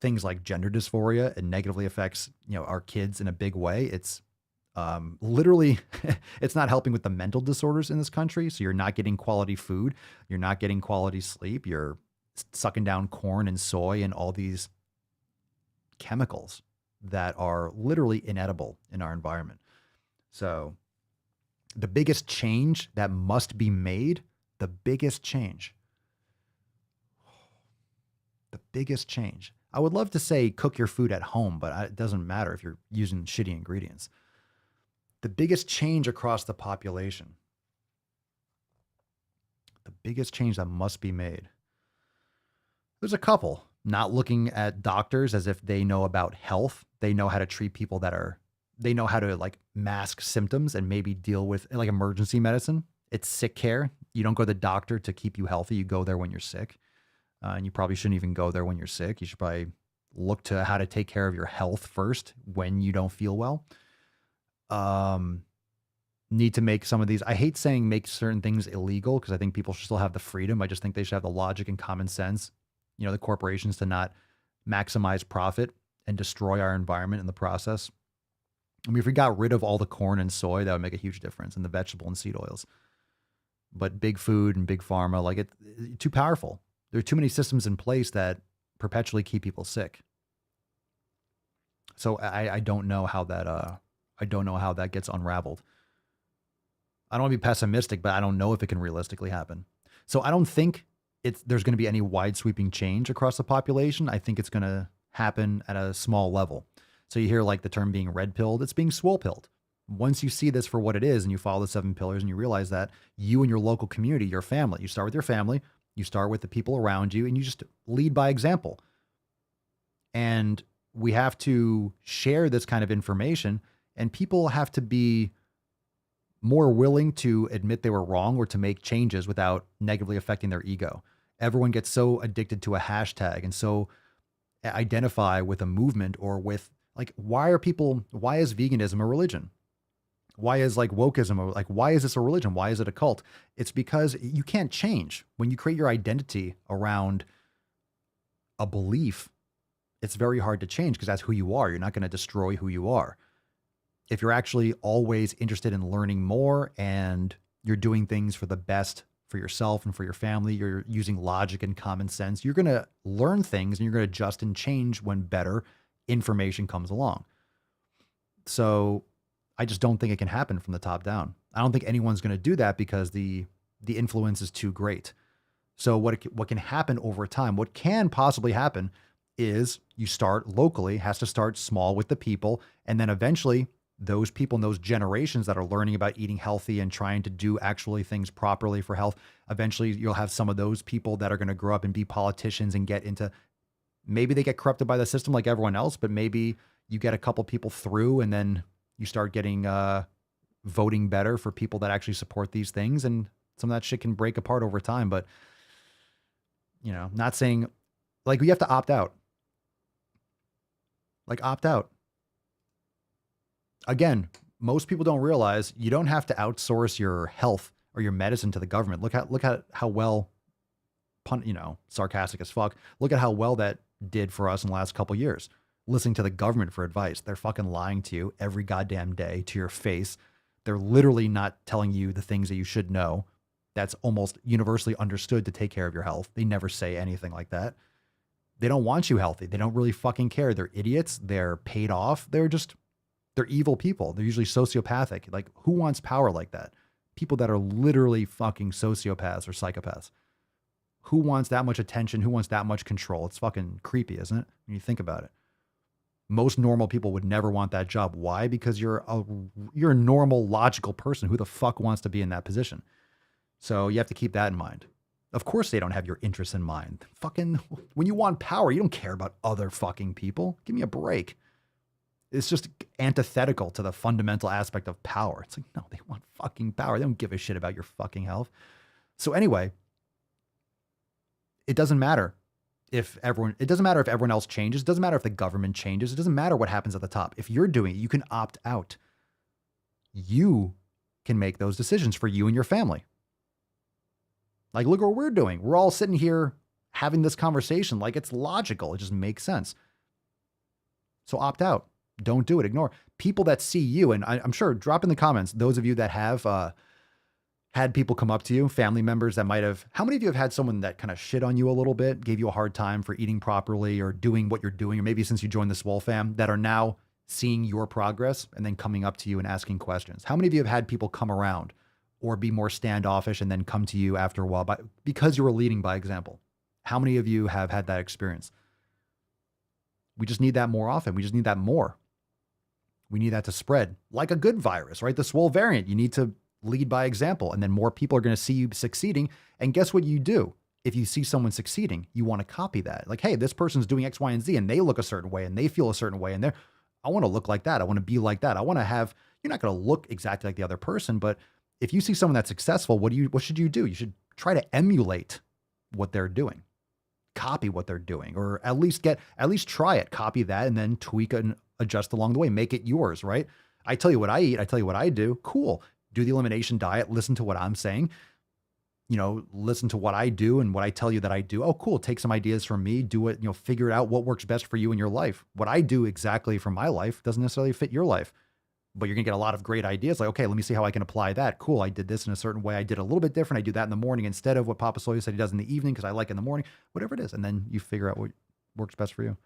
things like gender dysphoria. It negatively affects, our kids in a big way. It's literally, it's not helping with the mental disorders in this country. So you're not getting quality food. You're not getting quality sleep. You're sucking down corn and soy and all these chemicals that are literally inedible in our environment. So the biggest change that must be made, the biggest change. I would love to say cook your food at home, but it doesn't matter if you're using shitty ingredients. The biggest change across the population. The biggest change that must be made. There's a couple. Not looking at doctors as if they know about health. They know how to treat people they know how to like mask symptoms and maybe deal with like emergency medicine. It's sick care. You don't go to the doctor to keep you healthy. You go there when you're sick. And you probably shouldn't even go there when you're sick. You should probably look to how to take care of your health first when you don't feel well. Need to make some of these, I hate saying make certain things illegal because I think people should still have the freedom. I just think they should have the logic and common sense, the corporations to not maximize profit and destroy our environment in the process. I mean, if we got rid of all the corn and soy, that would make a huge difference, and the vegetable and seed oils. But big food and big pharma, like it's too powerful. There are too many systems in place that perpetually keep people sick. So I don't know how that gets unraveled. I don't want to be pessimistic, but I don't know if it can realistically happen. So I don't think there's going to be any wide sweeping change across the population. I think it's going to happen at a small level. So you hear like the term being red pilled, it's being swole pilled. Once you see this for what it is and you follow the 7 pillars and you realize that you and your local community, your family, you start with your family, you start with the people around you, and you just lead by example. And we have to share this kind of information, and people have to be more willing to admit they were wrong or to make changes without negatively affecting their ego. Everyone gets so addicted to a hashtag and so identify with a movement or with like, why is veganism a religion? Why is like wokeism, like, why is this a religion? Why is it a cult? It's because you can't change. When you create your identity around a belief, it's very hard to change because that's who you are. You're not going to destroy who you are. If you're actually always interested in learning more and you're doing things for the best for yourself and for your family, you're using logic and common sense, you're going to learn things and you're going to adjust and change when better information comes along. So I just don't think it can happen from the top down. I don't think anyone's going to do that because the influence is too great. So what can happen over time, what can possibly happen is you start locally, has to start small with the people, and then eventually those people and those generations that are learning about eating healthy and trying to do actually things properly for health, eventually you'll have some of those people that are going to grow up and be politicians and get into, maybe they get corrupted by the system like everyone else, but maybe you get a couple people through and then you start getting voting better for people that actually support these things, and some of that shit can break apart over time. But, not saying like we have to opt out. Like opt out. Again, most people don't realize you don't have to outsource your health or your medicine to the government. Look at how well, sarcastic as fuck. Look at how well that did for us in the last couple of years. Listening to the government for advice. They're fucking lying to you every goddamn day to your face. They're literally not telling you the things that you should know. That's almost universally understood to take care of your health. They never say anything like that. They don't want you healthy. They don't really fucking care. They're idiots. They're paid off. They're evil people. They're usually sociopathic. Like, who wants power like that? People that are literally fucking sociopaths or psychopaths. Who wants that much attention? Who wants that much control? It's fucking creepy, isn't it? When you think about it. Most normal people would never want that job. Why? Because you're a normal, logical person. Who the fuck wants to be in that position? So you have to keep that in mind. Of course they don't have your interests in mind. Fucking, when you want power, you don't care about other fucking people. Give me a break. It's just antithetical to the fundamental aspect of power. It's like, no, they want fucking power. They don't give a shit about your fucking health. So anyway, it doesn't matter if everyone else changes. It doesn't matter if the government changes. It doesn't matter what happens at the top. If you're doing it, you can opt out. You can make those decisions for you and your family. Like, look what we're doing. We're all sitting here having this conversation like it's logical. It just makes sense. So opt out. Don't do it. Ignore people that see you. And I'm sure, drop in the comments, those of you that have had people come up to you, family members that might have, how many of you have had someone that kind of shit on you a little bit, gave you a hard time for eating properly or doing what you're doing, or maybe since you joined the Swole fam, that are now seeing your progress and then coming up to you and asking questions? How many of you have had people come around or be more standoffish and then come to you after a while because you were leading by example? How many of you have had that experience? We just need that more often. We just need that more. We need that to spread like a good virus, right? The Swole variant, you need to lead by example, and then more people are going to see you succeeding. And guess what you do? if you see someone succeeding, you want to copy that. Like, hey, this person's doing X, Y, and Z, and they look a certain way, and they feel a certain way, and I want to look like that. I want to be like that. I want to have. You're not going to look exactly like the other person, but if you see someone that's successful, what should you do? You should try to emulate what they're doing, copy what they're doing, or at least try it, copy that, and then tweak and adjust along the way. Make it yours, right? I tell you what I eat. I tell you what I do. Cool. Do the elimination diet. Listen to what I'm saying. Listen to what I do and what I tell you that I do. Oh, cool. Take some ideas from me. Do it, figure it out what works best for you in your life. What I do exactly for my life doesn't necessarily fit your life, but you're going to get a lot of great ideas. Like, okay, let me see how I can apply that. Cool. I did this in a certain way. I did a little bit different. I do that in the morning instead of what Papa Swolio said he does in the evening, because I like in the morning, whatever it is. And then you figure out what works best for you.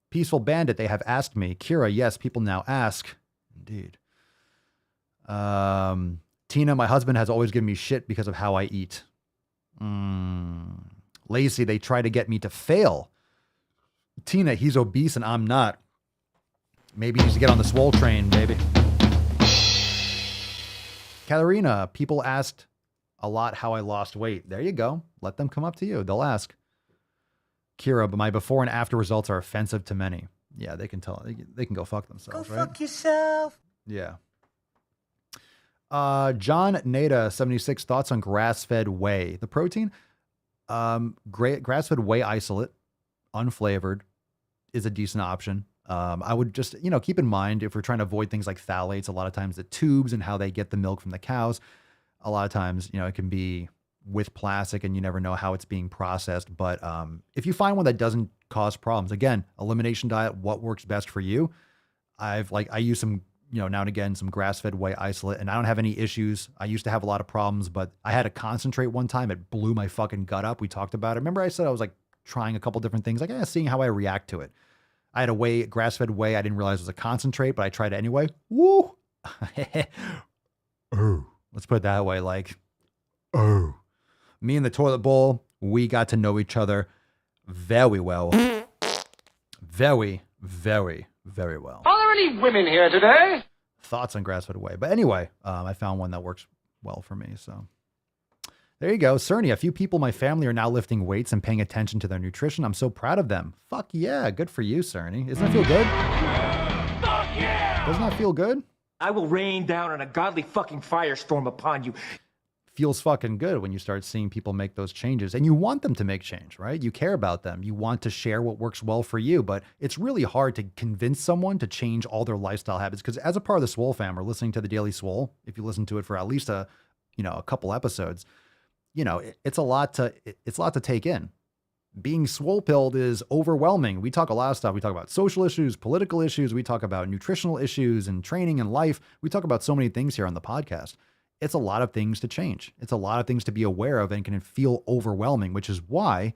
Peaceful Bandit, they have asked me. Kira, yes, people now ask. Indeed. Tina, my husband has always given me shit because of how I eat. Lacey, they try to get me to fail. Tina, he's obese and I'm not. Maybe he needs to get on the Swole train, baby. Katarina, people asked a lot how I lost weight. There you go. Let them come up to you. They'll ask. Kira, but my before and after results are offensive to many. Yeah, they can tell. They can go fuck themselves, right? Go fuck yourself. Yeah. John Nada, 76, thoughts on grass-fed whey. The protein, grass-fed whey isolate, unflavored, is a decent option. I would just, keep in mind, if we're trying to avoid things like phthalates, a lot of times the tubes and how they get the milk from the cows, a lot of times, it can be with plastic and you never know how it's being processed. But if you find one that doesn't cause problems, again, elimination diet, what works best for you. I use some, now and again, some grass-fed whey isolate, and I don't have any issues. I used to have a lot of problems, but I had to concentrate one time. It blew my fucking gut up. We talked about it. Remember I said I was trying a couple different things, seeing how I react to it. I had a grass-fed whey. I didn't realize it was a concentrate, but I tried it anyway. Woo! Oh, let's put it that way. Me and the toilet bowl, we got to know each other very well. Very, very, very well. Are there any women here today? Thoughts on grass-fed whey. But anyway, I found one that works well for me. So there you go. Cerny, a few people in my family are now lifting weights and paying attention to their nutrition. I'm so proud of them. Fuck yeah. Good for you, Cerny. Doesn't that feel good? Fuck yeah! Doesn't that feel good? I will rain down on a godly fucking firestorm upon you. Feels fucking good when you start seeing people make those changes, and you want them to make change, right? You care about them. You want to share what works well for you, but it's really hard to convince someone to change all their lifestyle habits, because as a part of the Swole fam, or listening to the Daily Swole, if you listen to it for at least a couple episodes, it's a lot to take in. Being swole pilled is overwhelming. We talk a lot of stuff. We talk about social issues, political issues. We talk about nutritional issues and training and life. We talk about so many things here on the podcast. It's a lot of things to change. It's a lot of things to be aware of and can feel overwhelming, which is why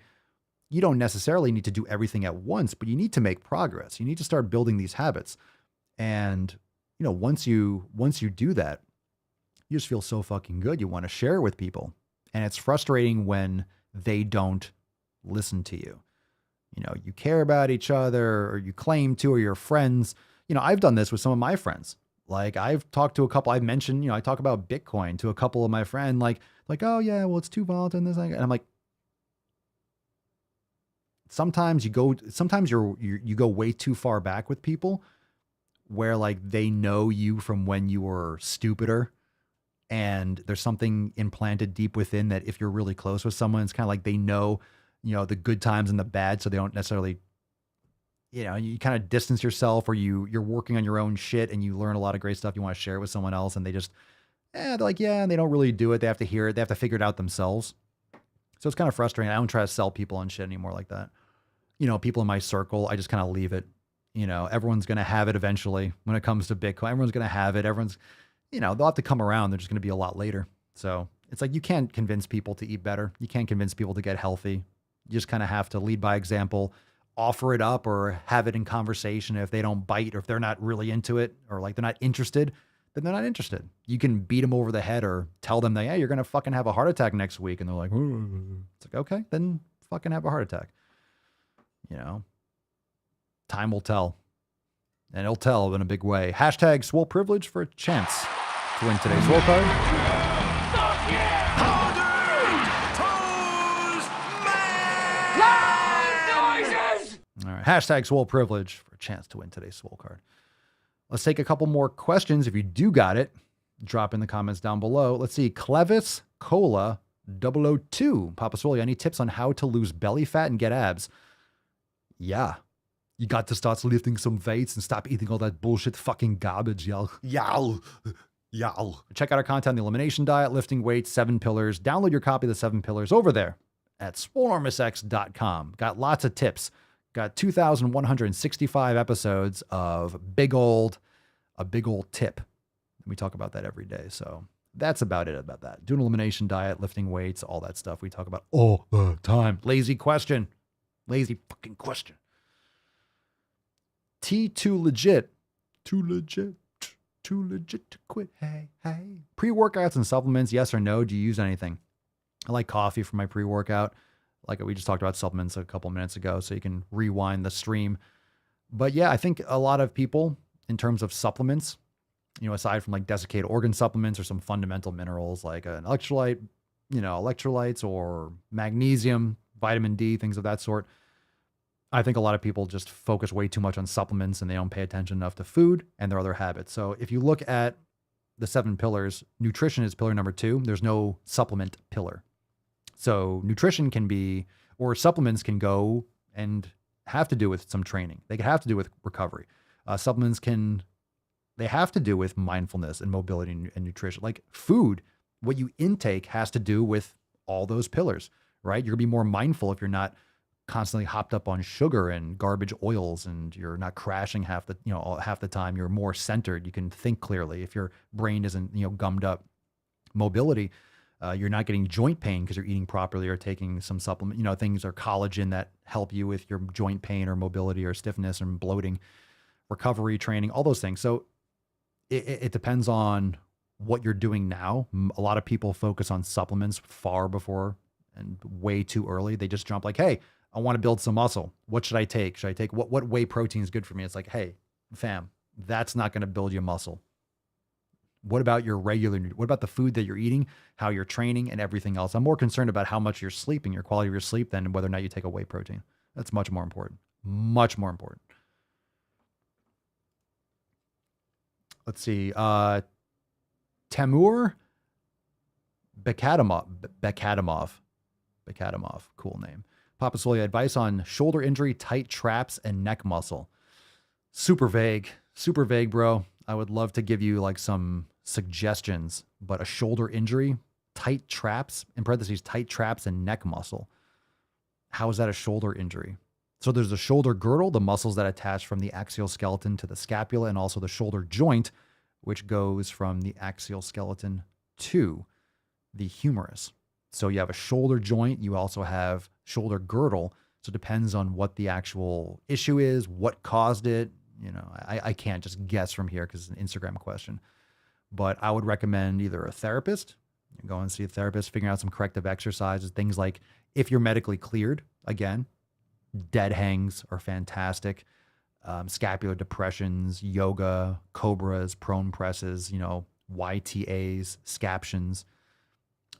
you don't necessarily need to do everything at once, but you need to make progress. You need to start building these habits. And, once you do that, you just feel so fucking good. You want to share it with people. And it's frustrating when they don't listen to you. You care about each other, or you claim to, or your friends. I've done this with some of my friends. I've talked to a couple, I've mentioned, I talk about Bitcoin to a couple of my friends, like, oh yeah, well, it's too volatile and this, and I'm like, sometimes you go way too far back with people where they know you from when you were stupider, and there's something implanted deep within that if you're really close with someone, it's kind of like they know, the good times and the bad, so they don't necessarily, you kind of distance yourself, or you're working on your own shit and you learn a lot of great stuff. You want to share it with someone else, and they just, they're like, yeah, and they don't really do it. They have to hear it. They have to figure it out themselves. So it's kind of frustrating. I don't try to sell people on shit anymore like that. People in my circle, I just kind of leave it. Everyone's going to have it eventually when it comes to Bitcoin. Everyone's going to have it. Everyone's, they'll have to come around. They're just going to be a lot later. So it's you can't convince people to eat better. You can't convince people to get healthy. You just kind of have to lead by example. Offer it up or have it in conversation. If they don't bite, or if they're not really into it, or they're not interested, then they're not interested. You can beat them over the head or tell them that, yeah, you're going to fucking have a heart attack next week. And they're like, ooh. It's okay, then fucking have a heart attack. Time will tell. And it'll tell in a big way. Hashtag Swole Privilege for a chance to win today's Swole card. All right. Hashtag Swole Privilege for a chance to win today's Swole card. Let's take a couple more questions. If you do got it, drop in the comments down below. Let's see. Clevis Cola 002. Papa Swolio, any tips on how to lose belly fat and get abs? Yeah. You got to start lifting some weights and stop eating all that bullshit fucking garbage, y'all. Y'all. Check out our content, The Elimination Diet, Lifting Weights, 7 Pillars. Download your copy of the 7 Pillars over there at swolenormousx.com. Got lots of tips. Got 2,165 episodes of a big old tip. We talk about that every day. So that's about it about that. Doing elimination diet, lifting weights, all that stuff we talk about all the time. Lazy question. Lazy fucking question. Too legit to quit. Hey. Pre-workouts and supplements, yes or no? Do you use anything? I like coffee for my pre-workout. Like we just talked about supplements a couple minutes ago, so you can rewind the stream. But yeah, I think a lot of people, in terms of supplements, aside from like desiccated organ supplements or some fundamental minerals like an electrolyte, electrolytes or magnesium, vitamin D, things of that sort, I think a lot of people just focus way too much on supplements and they don't pay attention enough to food and their other habits. So if you look at the 7 pillars, nutrition is pillar number 2. There's no supplement pillar. So nutrition can be, or supplements can go and have to do with some training. They can have to do with recovery. Supplements they have to do with mindfulness and mobility and nutrition. Like food, what you intake has to do with all those pillars, right? You're gonna be more mindful if you're not constantly hopped up on sugar and garbage oils, and you're not crashing half the time. You're more centered. You can think clearly. If your brain isn't, gummed up. Mobility, you're not getting joint pain because you're eating properly or taking some supplement, things are collagen that help you with your joint pain or mobility or stiffness and bloating, recovery training, all those things. So it depends on what you're doing now. A lot of people focus on supplements far before and way too early. They just jump like, hey, I want to build some muscle. What should I take? Should I take what whey protein is good for me? It's like, hey, fam, that's not going to build you muscle. What about what about the food that you're eating, how you're training, and everything else? I'm more concerned about how much you're sleeping, your quality of your sleep, than whether or not you take a whey protein. That's much more important. Much more important. Let's see. Temur Bekadamov. Cool name. Papa Swolio, advice on shoulder injury, tight traps, and neck muscle. Super vague, bro. I would love to give you like some suggestions, but a shoulder injury, tight traps, in parentheses, tight traps and neck muscle. How is that a shoulder injury? So there's the shoulder girdle, the muscles that attach from the axial skeleton to the scapula, and also the shoulder joint, which goes from the axial skeleton to the humerus. So you have a shoulder joint. You also have shoulder girdle. So it depends on what the actual issue is, what caused it. I can't just guess from here because it's an Instagram question. But I would recommend either a therapist, go and see a therapist, figuring out some corrective exercises, things like if you're medically cleared, again, dead hangs are fantastic. Scapular depressions, yoga, cobras, prone presses, YTAs, scaptions.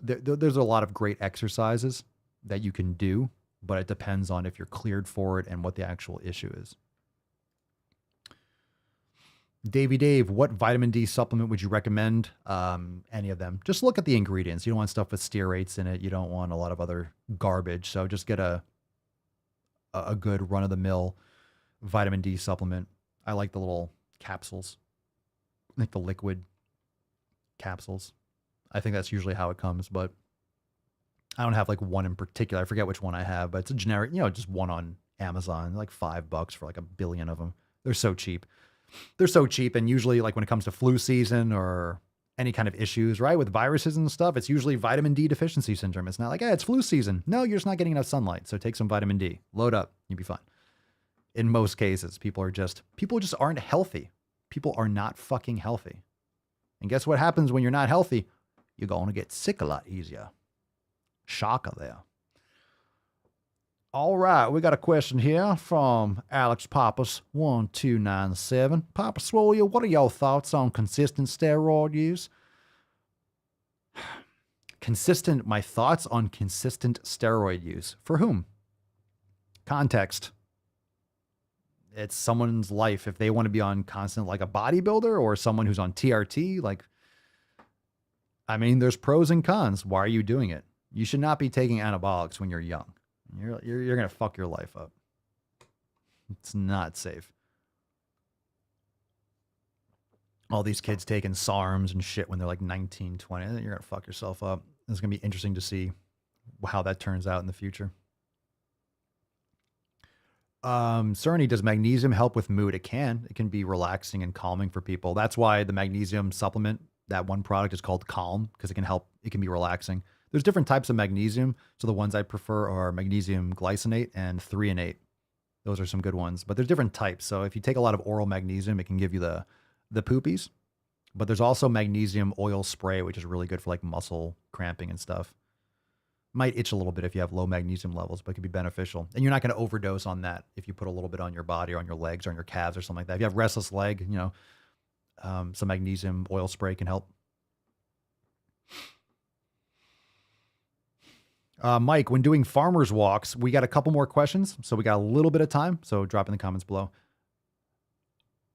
There's a lot of great exercises that you can do, but it depends on if you're cleared for it and what the actual issue is. Dave, what vitamin D supplement would you recommend? Any of them. Just look at the ingredients. You don't want stuff with stearates in it. You don't want a lot of other garbage. So just get a good run-of-the-mill vitamin D supplement. I like the little capsules, like the liquid capsules. I think that's usually how it comes, but I don't have like one in particular. I forget which one I have, but it's a generic, just one on Amazon, like $5 for like 1 billion of them. They're so cheap. And usually like when it comes to flu season or any kind of issues, right, with viruses and stuff, it's usually vitamin D deficiency syndrome. It's not like, it's flu season. No, you're just not getting enough sunlight. So take some vitamin D, load up, you'll be fine. In most cases, people just aren't healthy. People are not fucking healthy. And guess what happens when you're not healthy? You're going to get sick a lot easier. Shocker there. All right, we got a question here from Alex Pappas 1297. Papa Swolio, what are your thoughts on consistent steroid use? My thoughts on consistent steroid use. For whom? Context. It's someone's life. If they want to be on constant, like a bodybuilder or someone who's on TRT, like, I mean, there's pros and cons. Why are you doing it? You should not be taking anabolics when you're young. You're going to fuck your life up. It's not safe. All these kids taking SARMs and shit when they're like 19, 20. You're going to fuck yourself up. It's going to be interesting to see how that turns out in the future. Cerny, does magnesium help with mood? It can. It can be relaxing and calming for people. That's why the magnesium supplement, that one product, is called Calm, because it can help. It can be relaxing. There's different types of magnesium. So the ones I prefer are magnesium glycinate and threonate. Those are some good ones, but there's different types. So if you take a lot of oral magnesium, it can give you the poopies. But there's also magnesium oil spray, which is really good for like muscle cramping and stuff. Might itch a little bit if you have low magnesium levels, but it can be beneficial. And you're not going to overdose on that if you put a little bit on your body or on your legs or on your calves or something like that. If you have restless leg, some magnesium oil spray can help. Mike, when doing farmers walks, we got a couple more questions, so we got a little bit of time. So drop in the comments below.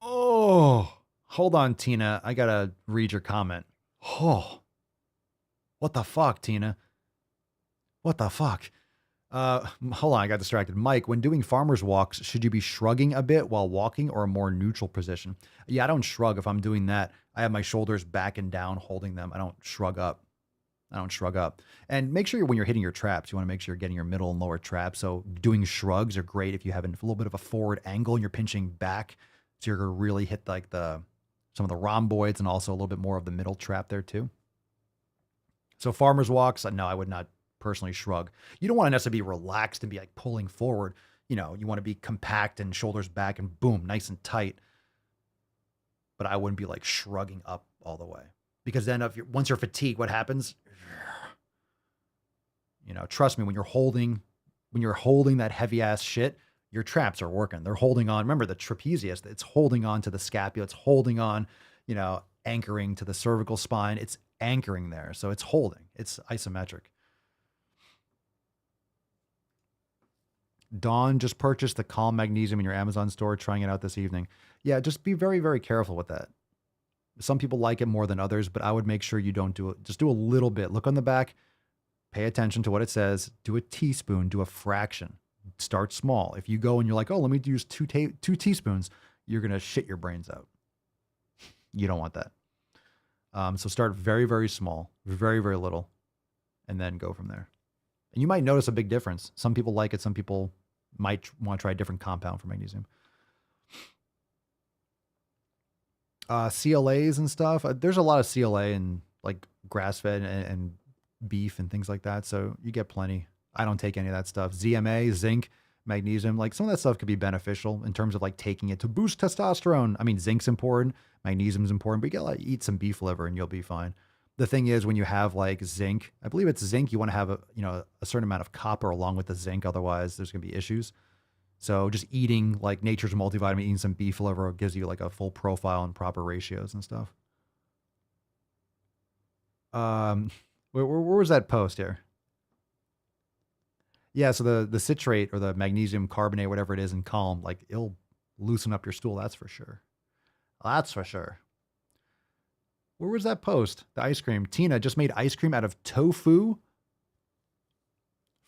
Oh, hold on, Tina. I got to read your comment. Oh, what the fuck, Tina? What the fuck? Hold on, I got distracted. Mike, when doing farmers walks, should you be shrugging a bit while walking or a more neutral position? Yeah, I don't shrug if I'm doing that. I have my shoulders back and down holding them. I don't shrug up. And make sure when you're hitting your traps, you want to make sure you're getting your middle and lower traps. So doing shrugs are great if you have a little bit of a forward angle and you're pinching back. So you're going to really hit like some of the rhomboids and also a little bit more of the middle trap there too. So farmers walks, no, I would not personally shrug. You don't want to necessarily be relaxed and be like pulling forward. You want to be compact and shoulders back and boom, nice and tight. But I wouldn't be like shrugging up all the way, because then once you're fatigued, what happens? Trust me, when you're holding that heavy ass shit, your traps are working. They're holding on. Remember the trapezius, it's holding on to the scapula. It's holding on, anchoring to the cervical spine. It's anchoring there. So it's holding. It's isometric. Dawn just purchased the Calm Magnesium in your Amazon store, trying it out this evening. Yeah, just be very, very careful with that. Some people like it more than others, but I would make sure you don't do it. Just do a little bit. Look on the back. Pay attention to what it says. Do a teaspoon. Do a fraction. Start small. If you go and you're like, oh, let me use two teaspoons, you're going to shit your brains out. You don't want that. So start very, very small, very, very little, and then go from there. And you might notice a big difference. Some people like it. Some people might want to try a different compound for magnesium. CLAs and stuff. There's a lot of CLA and like grass-fed and beef and things like that. So you get plenty. I don't take any of that stuff. ZMA, zinc, magnesium, like some of that stuff could be beneficial in terms of like taking it to boost testosterone. I mean, zinc's important, magnesium's important, but you gotta eat some beef liver and you'll be fine. The thing is, when you have like zinc, I believe it's zinc, you want to have a certain amount of copper along with the zinc. Otherwise there's gonna be issues. So just eating like nature's multivitamin, eating some beef liver gives you like a full profile and proper ratios and stuff. Where was that post here? Yeah, so the citrate or the magnesium carbonate, whatever it is in Calm, like it'll loosen up your stool. That's for sure. That's for sure. Where was that post? The ice cream. Tina just made ice cream out of tofu,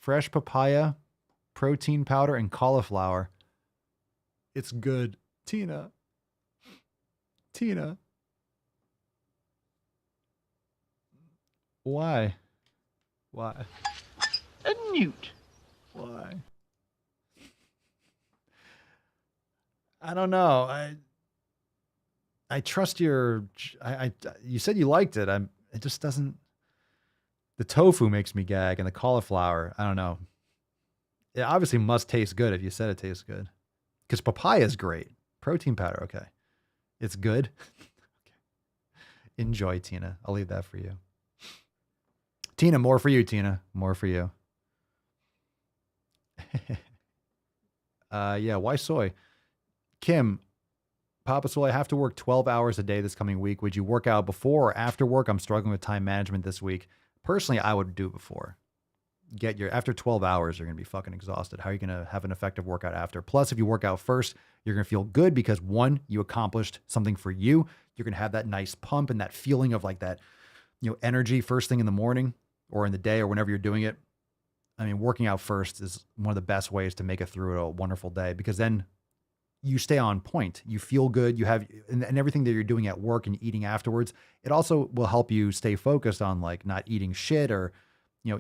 fresh papaya, protein powder, and cauliflower. It's good. Tina. Why? A newt. Why? I don't know. I trust your. You said you liked it. It just doesn't. The tofu makes me gag, and the cauliflower. I don't know. It obviously must taste good if you said it tastes good, because papaya is great. Protein powder, okay. It's good. Okay. Enjoy, Tina. I'll leave that for you. Tina, more for you, Tina. More for you. Yeah, why soy? Kim, Papa Swole, I have to work 12 hours a day this coming week. Would you work out before or after work? I'm struggling with time management this week. Personally, I would do it before. After 12 hours, you're going to be fucking exhausted. How are you going to have an effective workout after? Plus, if you work out first, you're going to feel good because one, you accomplished something for you. You're going to have that nice pump and that feeling of like that, energy first thing in the morning or in the day or whenever you're doing it. I mean, working out first is one of the best ways to make it through a wonderful day because then you stay on point. You feel good. You have, and everything that you're doing at work and eating afterwards, it also will help you stay focused on like not eating shit or,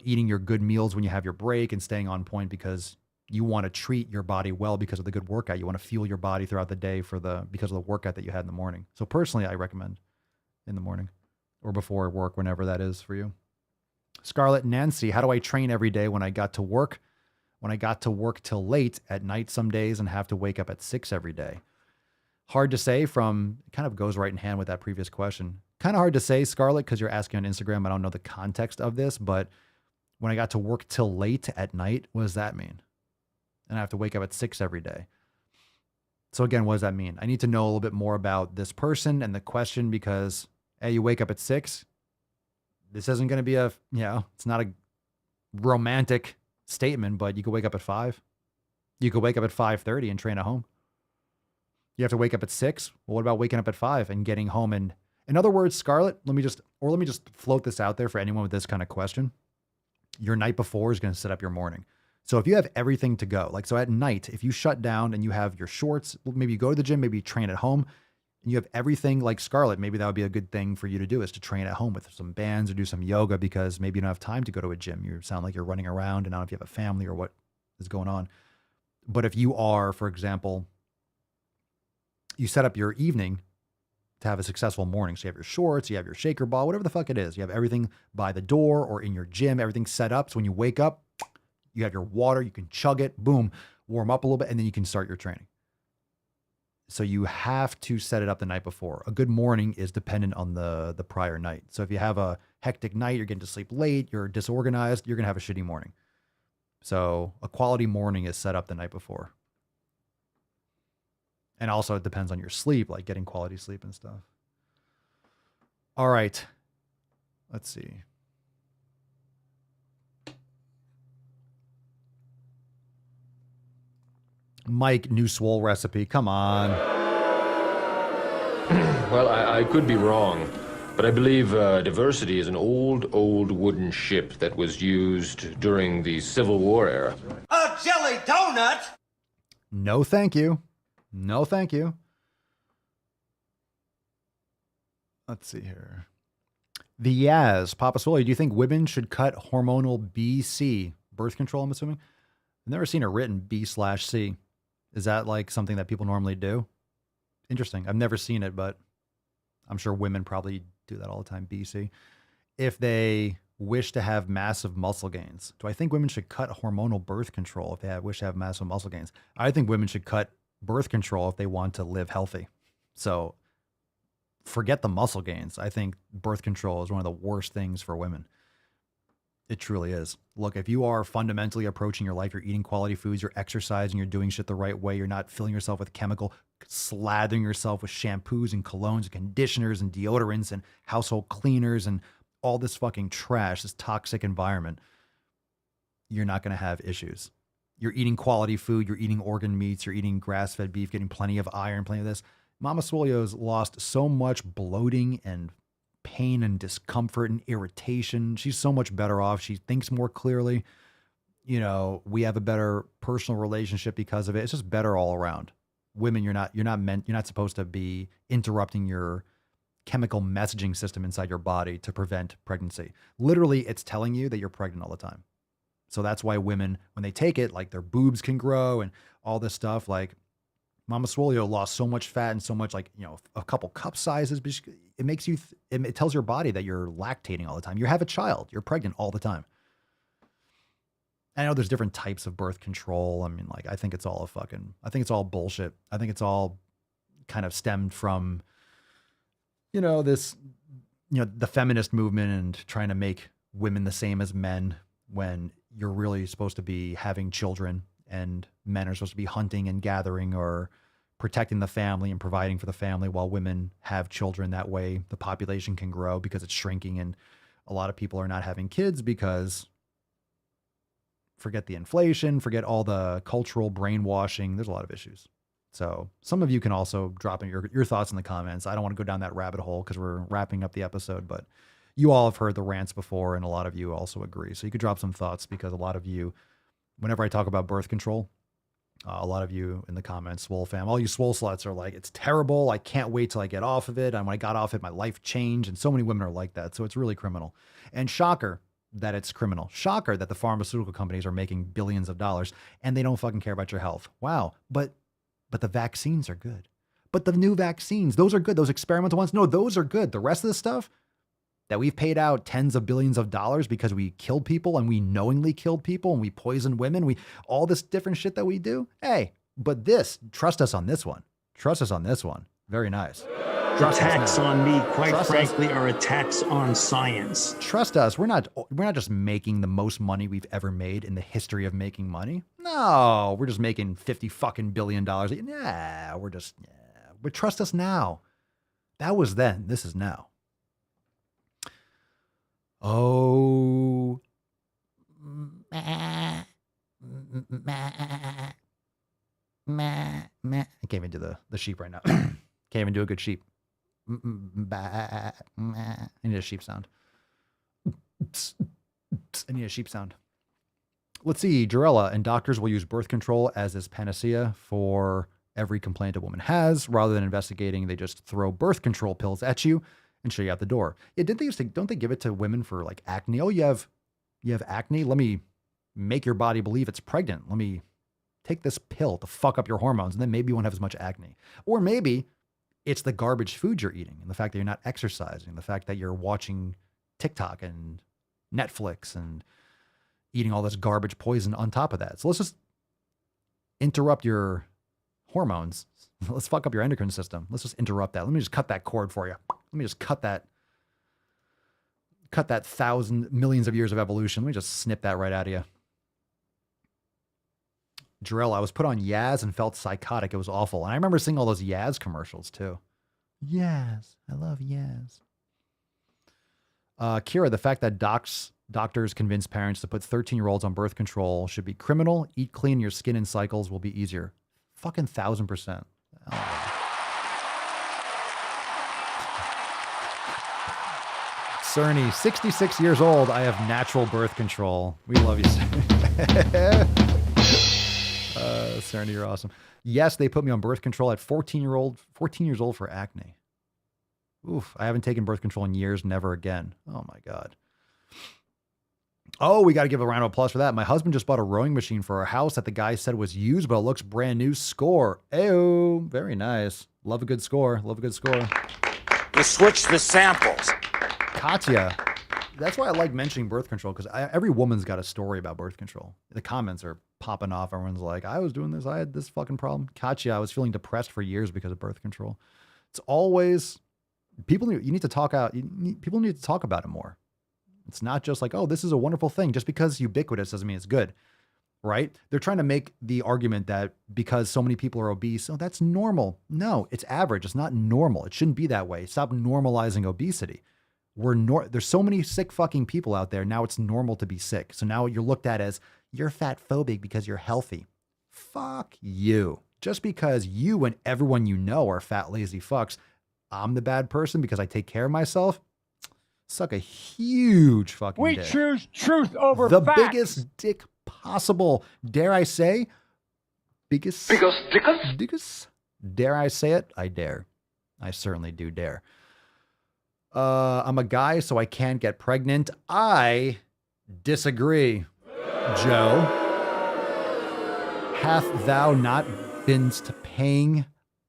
eating your good meals when you have your break and staying on point because you want to treat your body well because of the good workout. You want to fuel your body throughout the day because of the workout that you had in the morning. So personally, I recommend in the morning or before work, whenever that is for you. Scarlett Nancy, how do I train every day when I got to work till late at night some days and have to wake up at 6 every day? Hard to say it kind of goes right in hand with that previous question. Kind of hard to say, Scarlett, because you're asking on Instagram. I don't know the context of this, but when I got to work till late at night, what does that mean? And I have to wake up at 6 every day. So again, what does that mean? I need to know a little bit more about this person and the question because, hey, you wake up at 6. This isn't going to be it's not a romantic statement, but you could wake up at 5. You could wake up at 5:30 and train at home. You have to wake up at 6. Well, what about waking up at 5 and getting home? And in other words, Scarlett, let me just float this out there for anyone with this kind of question. Your night before is going to set up your morning. So if you have everything to go, so at night, if you shut down and you have your shorts, maybe you go to the gym, maybe you train at home, and you have everything like Scarlett, maybe that would be a good thing for you to do is to train at home with some bands or do some yoga because maybe you don't have time to go to a gym. You sound like you're running around and I don't know if you have a family or what is going on. But if you are, for example, you set up your evening to have a successful morning. So you have your shorts, you have your shaker ball, whatever the fuck it is. You have everything by the door or in your gym, everything set up. So when you wake up, you have your water, you can chug it, boom, warm up a little bit, and then you can start your training. So you have to set it up the night before. A good morning is dependent on the prior night. So if you have a hectic night, you're getting to sleep late, you're disorganized, you're going to have a shitty morning. So a quality morning is set up the night before. And also it depends on your sleep, like getting quality sleep and stuff. All right. Let's see. Mike, new Swole recipe. Come on. Well, I could be wrong, but I believe diversity is an old wooden ship that was used during the Civil War era. A jelly donut? No, thank you. No, thank you. Let's see here. The Yaz, Papa Swole, do you think women should cut hormonal BC, birth control, I'm assuming? I've never seen it written B/C. Is that like something that people normally do? Interesting. I've never seen it, but I'm sure women probably do that all the time, BC. If they wish to have massive muscle gains, do I think women should cut hormonal birth control if they wish to have massive muscle gains? I think women should cut birth control if they want to live healthy. So forget the muscle gains. I think birth control is one of the worst things for women. It truly is. Look, if you are fundamentally approaching your life, you're eating quality foods, you're exercising, you're doing shit the right way, you're not filling yourself with chemical, slathering yourself with shampoos and colognes and conditioners and deodorants and household cleaners and all this fucking trash, this toxic environment, you're not going to have issues. You're eating quality food, you're eating organ meats, you're eating grass-fed beef, getting plenty of iron, plenty of this. Mama Swolio's lost so much bloating and pain and discomfort and irritation. She's so much better off. She thinks more clearly. You know, we have a better personal relationship because of it. It's just better all around. Women, you're not supposed to be interrupting your chemical messaging system inside your body to prevent pregnancy. Literally, it's telling you that you're pregnant all the time. So that's why women, when they take it, like their boobs can grow and all this stuff. Like Mama Swolio lost so much fat and so much, like, you know, a couple cup sizes. But it makes you, it tells your body that you're lactating all the time. You have a child. You're pregnant all the time. I know there's different types of birth control. I mean, like, I think it's all bullshit. I think it's all kind of stemmed from, you know, the feminist movement and trying to make women the same as men when you're really supposed to be having children and men are supposed to be hunting and gathering or protecting the family and providing for the family while women have children. That way the population can grow because it's shrinking and a lot of people are not having kids because forget the inflation, forget all the cultural brainwashing. There's a lot of issues. So some of you can also drop in your thoughts in the comments. I don't want to go down that rabbit hole because we're wrapping up the episode, but you all have heard the rants before and a lot of you also agree. So you could drop some thoughts because a lot of you, whenever I talk about birth control, a lot of you in the comments, Swole fam, all you Swole sluts are like, it's terrible. I can't wait till I get off of it. And when I got off it, my life changed. And so many women are like that. So it's really criminal. And shocker that it's criminal. Shocker that the pharmaceutical companies are making billions of dollars and they don't fucking care about your health. Wow. But the vaccines are good. But the new vaccines, those are good. Those experimental ones, no, those are good. The rest of the stuff that we've paid out tens of billions of dollars because we killed people and we knowingly killed people and we poisoned women, all this different shit that we do. Hey, but trust us on this one. Trust us on this one. Very nice. Attacks on me, quite frankly, are attacks on science. Trust us. We're not just making the most money we've ever made in the history of making money. No, we're just making $50 billion. Nah, but trust us now. That was then. This is now. Oh, I can't even do the sheep right now. Can't even do a good sheep. I need a sheep sound. I need a sheep sound. Let's see. Jarella and doctors will use birth control as this panacea for every complaint a woman has. Rather than investigating, they just throw birth control pills at you and show you out the door. Yeah, don't they give it to women for like acne? Oh, you have acne? Let me make your body believe it's pregnant. Let me take this pill to fuck up your hormones, and then maybe you won't have as much acne. Or maybe it's the garbage food you're eating and the fact that you're not exercising, the fact that you're watching TikTok and Netflix and eating all this garbage poison on top of that. So let's just interrupt your hormones. Let's fuck up your endocrine system. Let's just interrupt that. Let me just cut that cord for you. Let me just cut that millions of years of evolution. Let me just snip that right out of you. Jarrell, I was put on Yaz and felt psychotic. It was awful. And I remember seeing all those Yaz commercials too. Yaz. I love Yaz. Kira, the fact that doctors convince parents to put 13-year-olds on birth control should be criminal. Eat clean. Your skin and cycles will be easier. Fucking 1,000%. Cerny, 66 years old. I have natural birth control. We love you, Cerny. Cerny, you're awesome. Yes, they put me on birth control at 14 years old for acne. Oof, I haven't taken birth control in years. Never again. Oh my God. Oh, we got to give a round of applause for that. My husband just bought a rowing machine for our house that the guy said was used, but it looks brand new. Score. Ayo. Very nice. Love a good score. Love a good score. You switch the samples. Katya. That's why I like mentioning birth control, because every woman's got a story about birth control. The comments are popping off. Everyone's like, I was doing this. I had this fucking problem. Katya, I was feeling depressed for years because of birth control. It's always people need to talk about it more. It's not just like, oh, this is a wonderful thing. Just because ubiquitous doesn't mean it's good, right? They're trying to make the argument that because so many people are obese, oh, that's normal. No, it's average. It's not normal. It shouldn't be that way. Stop normalizing obesity. There's so many sick fucking people out there. Now it's normal to be sick. So now you're looked at as you're fat phobic because you're healthy. Fuck you. Just because you and everyone you know are fat, lazy fucks, I'm the bad person because I take care of myself. Suck a huge fucking dick. We choose truth over the facts. Biggest dick possible. Dare I say? Biggest. Dare I say it? I dare. I certainly do dare. I'm a guy, so I can't get pregnant. I disagree, Joe. Hath thou not been paying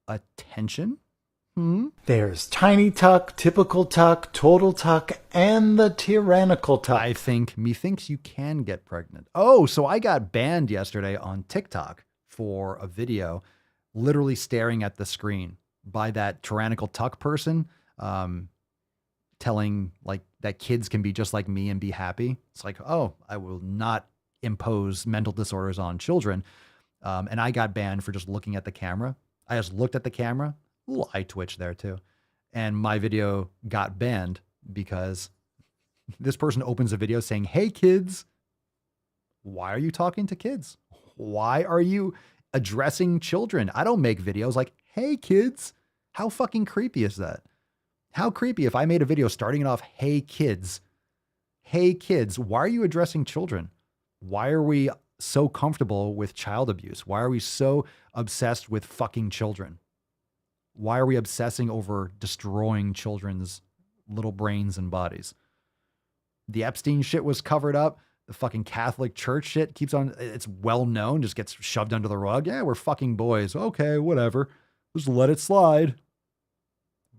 attention? There's tiny tuck, typical tuck, total tuck, and the tyrannical tuck. I think methinks you can get pregnant. Oh, so I got banned yesterday on TikTok for a video literally staring at the screen by that tyrannical tuck person, telling like that kids can be just like me and be happy. It's like, oh, I will not impose mental disorders on children. And I got banned for just looking at the camera. I just looked at the camera, a little eye twitch there too. And my video got banned because this person opens a video saying, "Hey kids, why are you talking to kids? Why are you addressing children? I don't make videos like, hey kids." How fucking creepy is that? How creepy if I made a video starting it off, "Hey kids, why are you addressing children? Why are we so comfortable with child abuse? Why are we so obsessed with fucking children? Why are we obsessing over destroying children's little brains and bodies?" The Epstein shit was covered up. The fucking Catholic Church shit keeps on, it's well known, just gets shoved under the rug. Yeah, we're fucking boys. Okay, whatever. Just let it slide.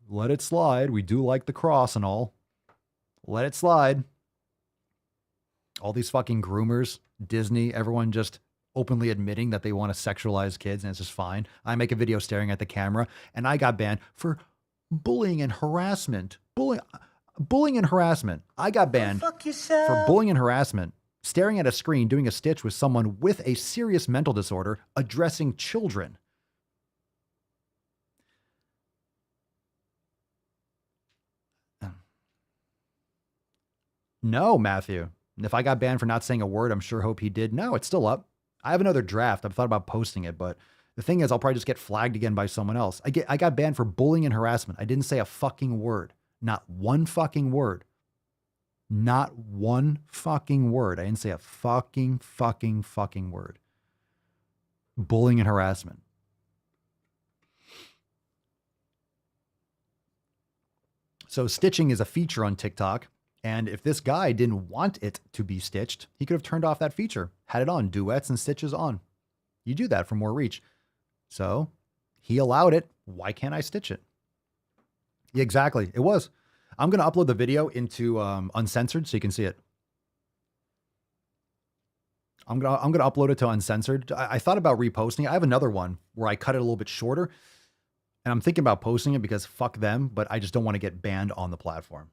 Let it slide. We do like the cross and all. Let it slide. All these fucking groomers, Disney, everyone just openly admitting that they want to sexualize kids, and it's just fine. I make a video staring at the camera, and I got banned for bullying and harassment. Bullying and harassment. I got banned for bullying and harassment, staring at a screen, doing a stitch with someone with a serious mental disorder, addressing children. No, Matthew. If I got banned for not saying a word, I'm sure hope he did. No, it's still up. I have another draft. I've thought about posting it, but the thing is, I'll probably just get flagged again by someone else. I got banned for bullying and harassment. I didn't say a fucking word. Not one fucking word. Not one fucking word. I didn't say a fucking word. Bullying and harassment. So stitching is a feature on TikTok. And if this guy didn't want it to be stitched, he could have turned off that feature, had it on, duets and stitches on. You do that for more reach. So he allowed it. Why can't I stitch it? Yeah, exactly. It was. I'm going to upload the video into uncensored so you can see it. I'm going to upload it to uncensored. I thought about reposting it. I have another one where I cut it a little bit shorter, and I'm thinking about posting it because fuck them, but I just don't want to get banned on the platform.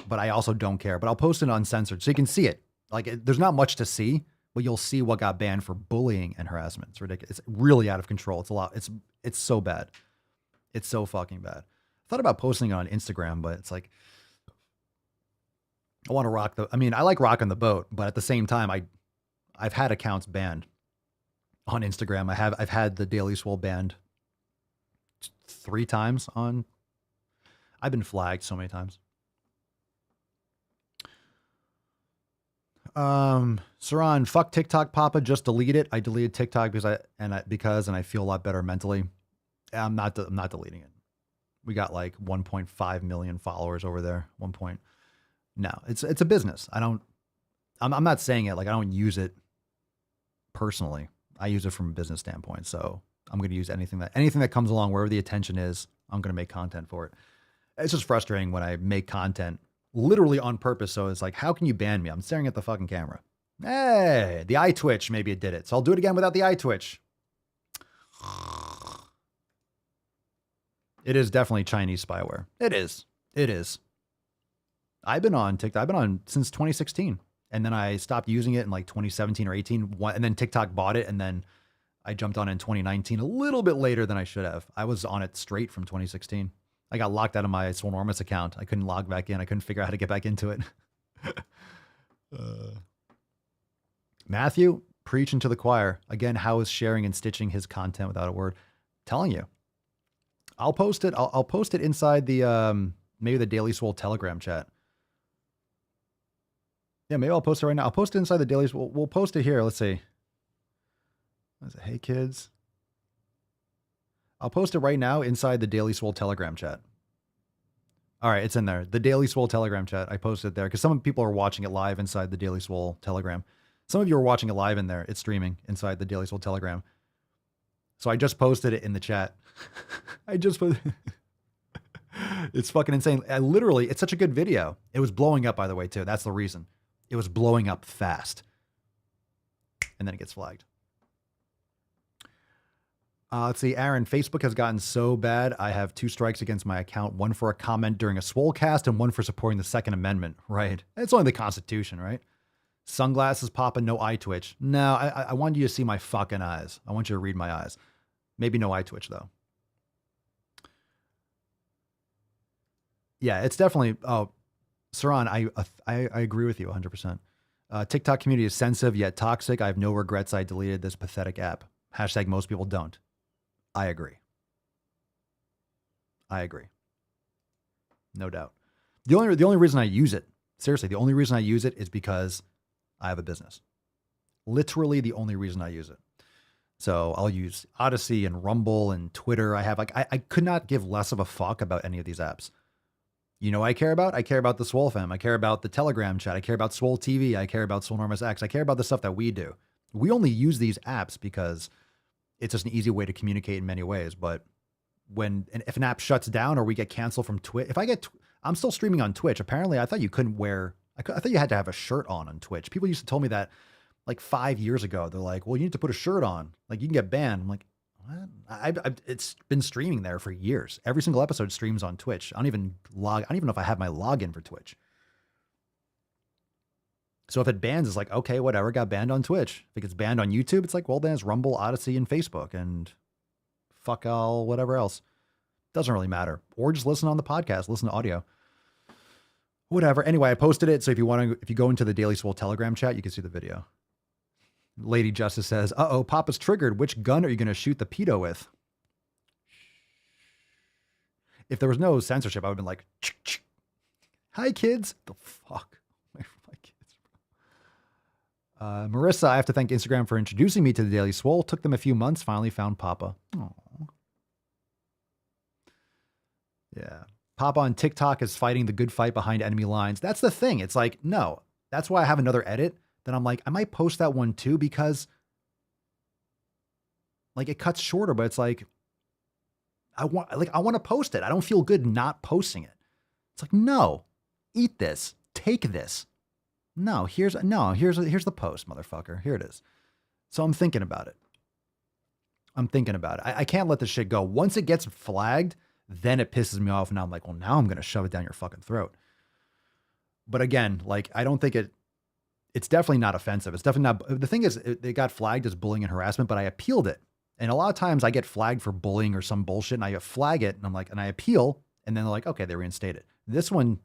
But I also don't care, but I'll post it uncensored so you can see it. Like, there's not much to see, but you'll see what got banned for bullying and harassment. It's ridiculous. It's really out of control. It's a lot. It's so bad. It's so fucking bad. I thought about posting it on Instagram, but it's like, I want to rock I like rocking the boat, but at the same time, I've had accounts banned on Instagram. I've had the Daily Swole banned 3 times on, I've been flagged so many times. Saran, fuck TikTok, Papa, just delete it. I deleted TikTok because I feel a lot better mentally. I'm not deleting it. We got like 1.5 million followers over there. No, it's a business. I'm not saying it like I don't use it personally. I use it from a business standpoint. So I'm going to use anything that comes along, wherever the attention is, I'm going to make content for it. It's just frustrating when I make content literally on purpose. So it's like, how can you ban me? I'm staring at the fucking camera. Hey, the eye twitch, maybe it did it. So I'll do it again without the eye twitch. It is definitely Chinese spyware. It is. I've been on TikTok. I've been on since 2016. And then I stopped using it in like 2017 or 18. And then TikTok bought it. And then I jumped on it in 2019, a little bit later than I should have. I was on it straight from 2016. I got locked out of my Swolenormous account. I couldn't log back in. I couldn't figure out how to get back into it. Matthew, preaching to the choir. Again, how is sharing and stitching his content without a word? Telling you. I'll post it. I'll post it inside the maybe the Daily Swole Telegram chat. Yeah, maybe I'll post it right now. I'll post it inside the Daily Swole. We'll post it here. Let's see. What is it? Hey kids. I'll post it right now inside the Daily Swole Telegram chat. All right, it's in there. The Daily Swole Telegram chat. I posted it there because some people are watching it live inside the Daily Swole Telegram. Some of you are watching it live in there. It's streaming inside the Daily Swole Telegram. So I just posted it in the chat. It's fucking insane. It's such a good video. It was blowing up, by the way, too. That's the reason. It was blowing up fast. And then it gets flagged. Let's see, Aaron, Facebook has gotten so bad. I have 2 strikes against my account, one for a comment during a Swolecast and one for supporting the Second Amendment. Right. It's only the Constitution, right? Sunglasses popping, no eye twitch. No, I want you to see my fucking eyes. I want you to read my eyes. Maybe no eye twitch though. Yeah, it's definitely. Oh, Saran, I agree with you 100%. TikTok community is sensitive yet toxic. I have no regrets. I deleted this pathetic app. Hashtag most people don't. I agree. No doubt. The only reason I use it, seriously, the only reason I use it is because I have a business. Literally the only reason I use it. So I'll use Odyssey and Rumble and Twitter. I could not give less of a fuck about any of these apps. You know what I care about? I care about the Swole fam. I care about the Telegram chat. I care about Swole TV. I care about Swolenormous X. I care about the stuff that we do. We only use these apps because it's just an easy way to communicate in many ways. But if an app shuts down or we get canceled from Twitch, I'm still streaming on Twitch. Apparently, I thought you couldn't I thought you had to have a shirt on Twitch. People used to tell me that like 5 years ago. They're like, well, you need to put a shirt on. Like, you can get banned. I'm like, what? It's been streaming there for years. Every single episode streams on Twitch. I don't even know if I have my login for Twitch. So if it bans, it's like, okay, whatever, got banned on Twitch. If it gets banned on YouTube, it's like, well, then it's Rumble, Odyssey, and Facebook, and fuck all whatever else. Doesn't really matter. Or just listen on the podcast, listen to audio. Whatever. Anyway, I posted it. So if you go into the Daily Swole Telegram chat, you can see the video. Lady Justice says, uh-oh, Papa's triggered. Which gun are you going to shoot the pedo with? If there was no censorship, I would have been like, ch-ch. Hi, kids. The fuck? My kids. Marissa, I have to thank Instagram for introducing me to the Daily Swole. Took them a few months. Finally found Papa. Aww. Yeah. Papa on TikTok is fighting the good fight behind enemy lines. That's the thing. It's like, no. That's why I have another edit. Then I'm like, I might post that one too, because like it cuts shorter, but it's like, I want to post it. I don't feel good not posting it. It's like, no, eat this, take this. No, here's the post, motherfucker. Here it is. So I'm thinking about it. I can't let this shit go. Once it gets flagged, then it pisses me off. And now I'm like, well, now I'm going to shove it down your fucking throat. But again, like, I don't think it's definitely not offensive. It's definitely not. The thing is, it got flagged as bullying and harassment, but I appealed it. And a lot of times I get flagged for bullying or some bullshit, and I flag it, and I'm like, and I appeal, and then they're like, okay, they reinstate it. This one,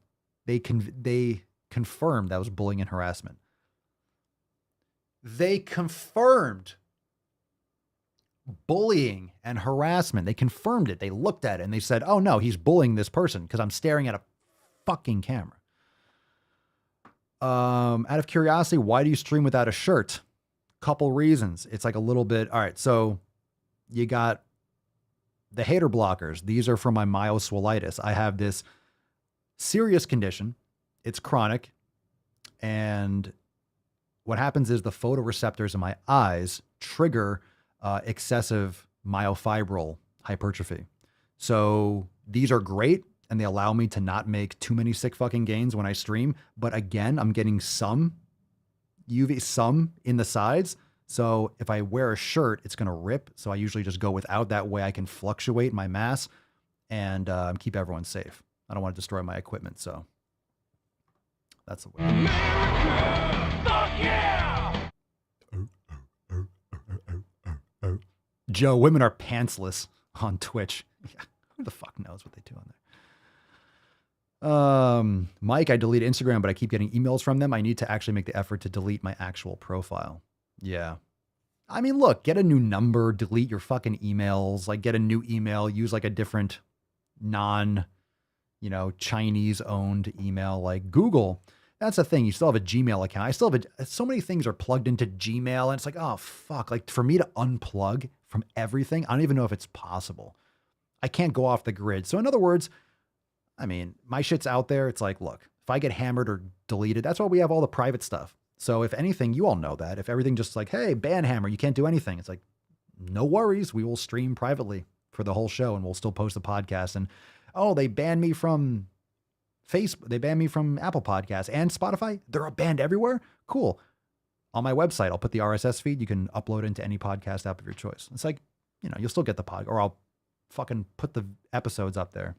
they confirmed that was bullying and harassment. They confirmed bullying and harassment. They confirmed it. They looked at it and they said, oh no, he's bullying this person because I'm staring at a fucking camera. Out of curiosity, why do you stream without a shirt? Couple reasons. It's like a little bit. All right. So you got the hater blockers. These are from my myoswolitis. I have this serious condition. It's chronic. And what happens is the photoreceptors in my eyes trigger excessive myofibril hypertrophy. So these are great. And they allow me to not make too many sick fucking gains when I stream. But again, I'm getting some UV, some in the sides. So if I wear a shirt, it's going to rip. So I usually just go without. That way I can fluctuate my mass and keep everyone safe. I don't want to destroy my equipment. So that's the way. America! Fuck yeah! Joe, women are pantsless on Twitch. Yeah, who the fuck knows what they do on there? Mike, I deleted Instagram, but I keep getting emails from them. I need to actually make the effort to delete my actual profile. Yeah. I mean, look, get a new number, delete your fucking emails, like get a new email, use like a different Chinese owned email like Google. That's the thing. You still have a Gmail account. I still have so many things are plugged into Gmail and it's like, oh fuck. Like for me to unplug from everything, I don't even know if it's possible. I can't go off the grid. So in other words, I mean, my shit's out there. It's like, look, if I get hammered or deleted, that's why we have all the private stuff. So if anything, you all know that. If everything just like, hey, ban hammer, you can't do anything. It's like, no worries. We will stream privately for the whole show and we'll still post the podcast. And, oh, they banned me from Facebook. They banned me from Apple Podcasts and Spotify. They're banned everywhere. Cool. On my website, I'll put the RSS feed. You can upload it into any podcast app of your choice. It's like, you'll still get the pod, or I'll fucking put the episodes up there.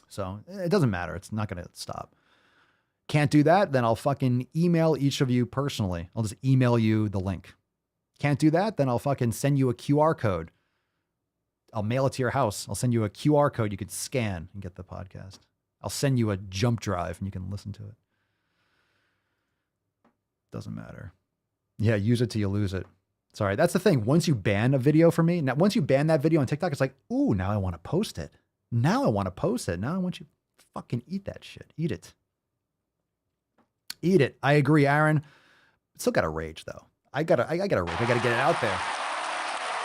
So it doesn't matter. It's not going to stop. Can't do that? Then I'll fucking email each of you personally. I'll just email you the link. Can't do that? Then I'll fucking send you a QR code. I'll mail it to your house. I'll send you a QR code you could scan and get the podcast. I'll send you a jump drive and you can listen to it. Doesn't matter. Yeah, use it till you lose it. Sorry, that's the thing. Once you ban a video for me, now once you ban that video on TikTok, it's like, ooh, now I want to post it. Now I want to post it. Now I want you to fucking eat that shit. Eat it. Eat it. I agree, Aaron. Still got to rage though. I gotta rage. I gotta get it out there.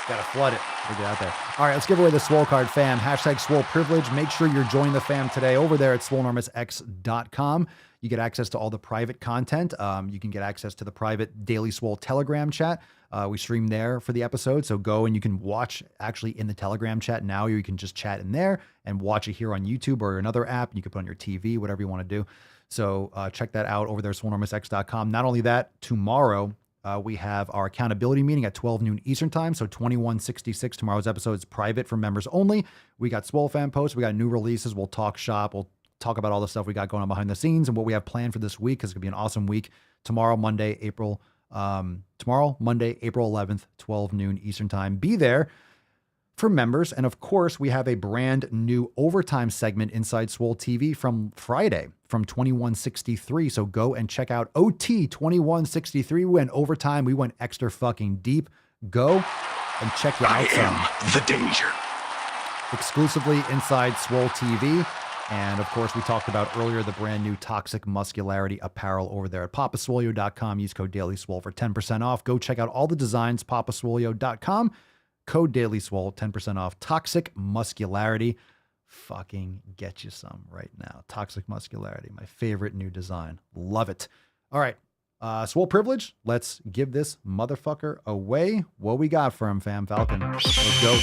Gotta flood it. Gotta get out there. All right, let's give away the Swole card, fam. Hashtag Swole Privilege. Make sure you're joining the fam today over there at swolenormousx.com. You get access to all the private content. You can get access to the private Daily Swole Telegram chat. We stream there for the episode. So go and you can watch actually in the Telegram chat now, or you can just chat in there and watch it here on YouTube or another app. You can put on your TV, whatever you want to do. So check that out over there at swolenormousx.com. Not only that, tomorrow we have our accountability meeting at 12 noon Eastern time. So 2166, tomorrow's episode is private for members only. We got Swole fan posts. We got new releases. We'll talk shop. We'll talk about all the stuff we got going on behind the scenes and what we have planned for this week, because it's going to be an awesome week. Tomorrow, Monday, April 11th, 12 noon Eastern time. Be there for members. And of course, we have a brand new overtime segment inside Swole TV from Friday from 2163. So go and check out OT 2163. We went overtime. We went extra fucking deep. Go and check it out. The danger. Exclusively inside Swole TV. And of course, we talked about earlier the brand new Toxic Muscularity apparel over there at papaswolio.com. Use code DailySwole for 10% off. Go check out all the designs, papaswolio.com. Code DailySwole, 10% off. Toxic Muscularity. Fucking get you some right now. Toxic Muscularity, my favorite new design. Love it. All right. Swole Privilege. Let's give this motherfucker away. What we got for him, fam? Falcon. Let's go.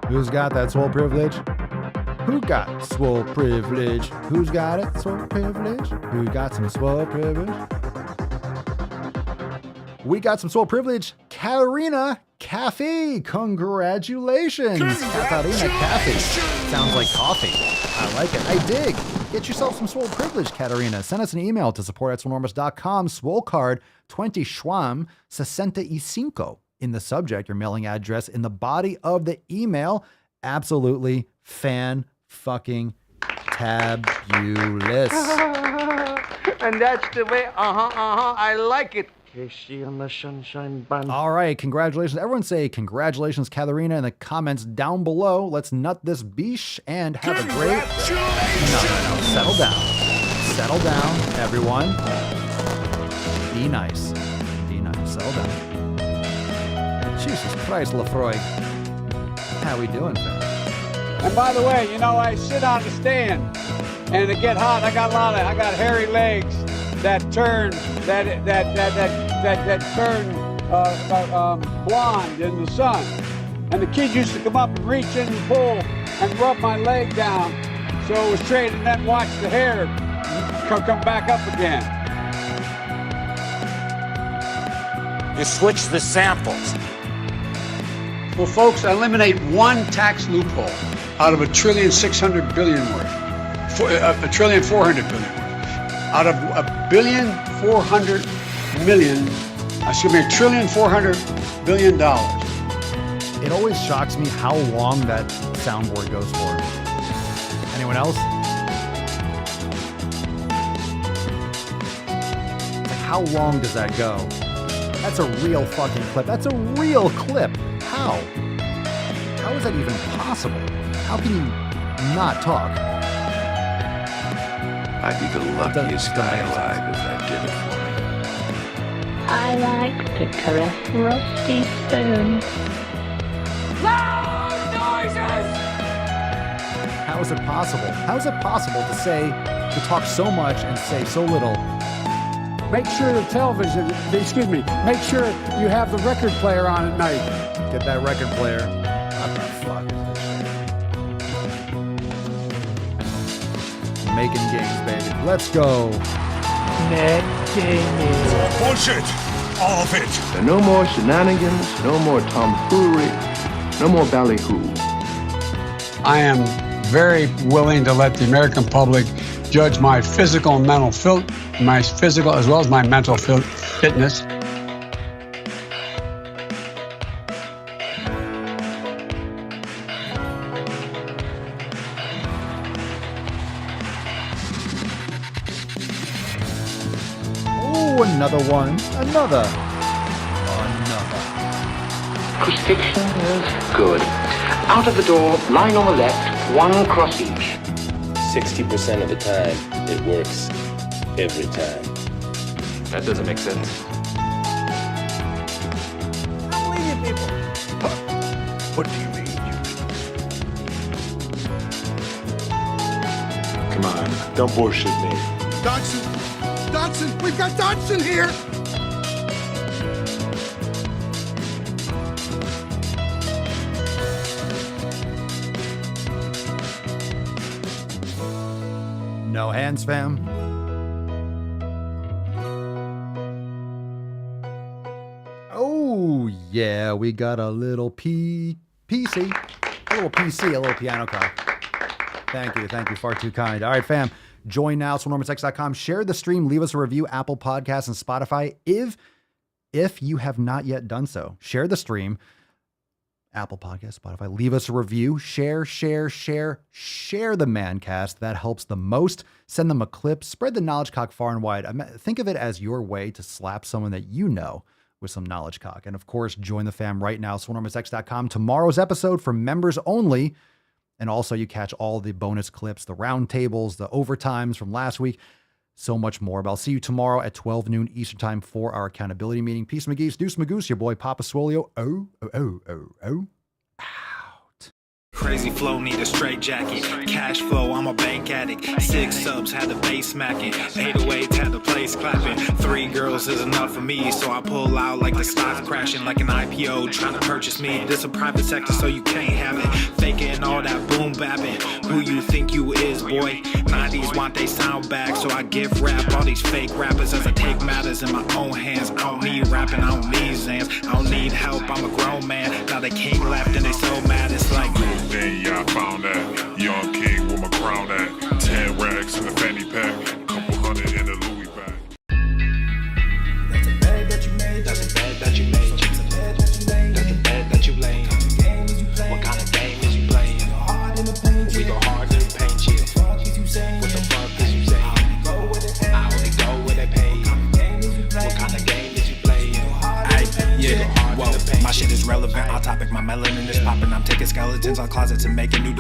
Who's got that Swole Privilege? Who got Swole Privilege? Who's got it? Swole Privilege? Who got some Swole Privilege? We got some Swole Privilege. Katarina Cafe. Congratulations. Katarina Cafe. Sounds like coffee. I like it. I dig. Get yourself some Swole Privilege, Katarina. Send us an email to support@swolenormous.com. Swole card 20 Schwam 65 in the subject, your mailing address in the body of the email. Absolutely fan-fucking-tabulous. And that's the way, I like it. Casey on the sunshine bun. All right, congratulations. Everyone say congratulations, Katarina, in the comments down below. Let's nut this beesh and have a great... No. Settle down. Settle down, everyone. Be nice. Be nice. Settle down. Jesus Christ, Lefroy. How we doing, fam? And by the way, you know, I sit on the stand and it get hot. I got hairy legs that turn blonde in the sun. And the kids used to come up and reach in and pull and rub my leg down so it was straight, and then watch the hair come back up again. You switch the samples. Well, folks, eliminate one tax loophole out of $1.6 trillion worth, $1.4 trillion worth. Out of $1.4 billion, $1.4 billion. It always shocks me how long that soundboard goes for. Anyone else? Like, how long does that go? That's a real fucking clip. That's a real clip. How? How is that even possible? How can you not talk? I'd be the luckiest guy alive if that did it for me. I like to caress rusty spoons. Loud noises! How is it possible? How is it possible to talk so much and say so little? Make sure the television, make sure you have the record player on at night. Get that record player. What the fuck is this? Making games, baby. Let's go. Bullshit. All of it. There are no more shenanigans, no more tomfoolery, no more ballyhoo. I am very willing to let the American public judge my physical and mental my physical as well as my mental fitness. Another one. Another. Crucifixion is good. Out of the door, line on the left, one cross each. 60% of the time, it works every time. That doesn't make sense. I'm leading people. What do you mean? Come on, don't bullshit me. Dodson, we've got Dodson here! No hands, fam. Oh, yeah, we got a little PC. A little PC, a little piano card. Thank you, far too kind. All right, fam. Join now, SwoleNormanX.com. Share the stream, leave us a review, Apple Podcasts and Spotify. If you have not yet done so, share the stream, Apple Podcasts, Spotify. Leave us a review. Share the Mancast. That helps the most. Send them a clip. Spread the knowledge cock far and wide. Think of it as your way to slap someone that you know with some knowledge cock. And of course, join the fam right now, SwoleNormanX.com. Tomorrow's episode for members only. And also you catch all the bonus clips, the round tables, the overtimes from last week, so much more. But I'll see you tomorrow at 12 noon Eastern time for our accountability meeting. Peace, McGee's, Deuce Magoose, your boy Papa Swolio. Oh. Crazy flow, need a straight jacket. Cash flow, I'm a bank addict. 6 subs, had the bass smacking. 808s, had the place clapping. 3 girls is enough for me, so I pull out like the stock crashing, like an IPO trying to purchase me. This a private sector, so you can't have it. Faking all that boom bapping. Who you think you is, boy? 90s want they sound back, so I gift rap all these fake rappers as I take matters in my own hands. I don't need rapping, I don't need Zans. I don't need help, I'm a grown man. Now they king left and they so mad, it's like Then yeah, I found that young king with my crown at 10 racks in the fanny pack, couple hundred in the Louis bag. That's a bed that you made. That's a bed that you made. That's a bed that you laid. That's a bed that you laid. What kind of game is you playing? We go hard in the paint chill. What the fuck is you saying? I only go where they pay. What kind of game is you playing? Yeah, whoa, my shit is relevant. On topic, my melanin is popping. I'm taking skeletons on closets and making new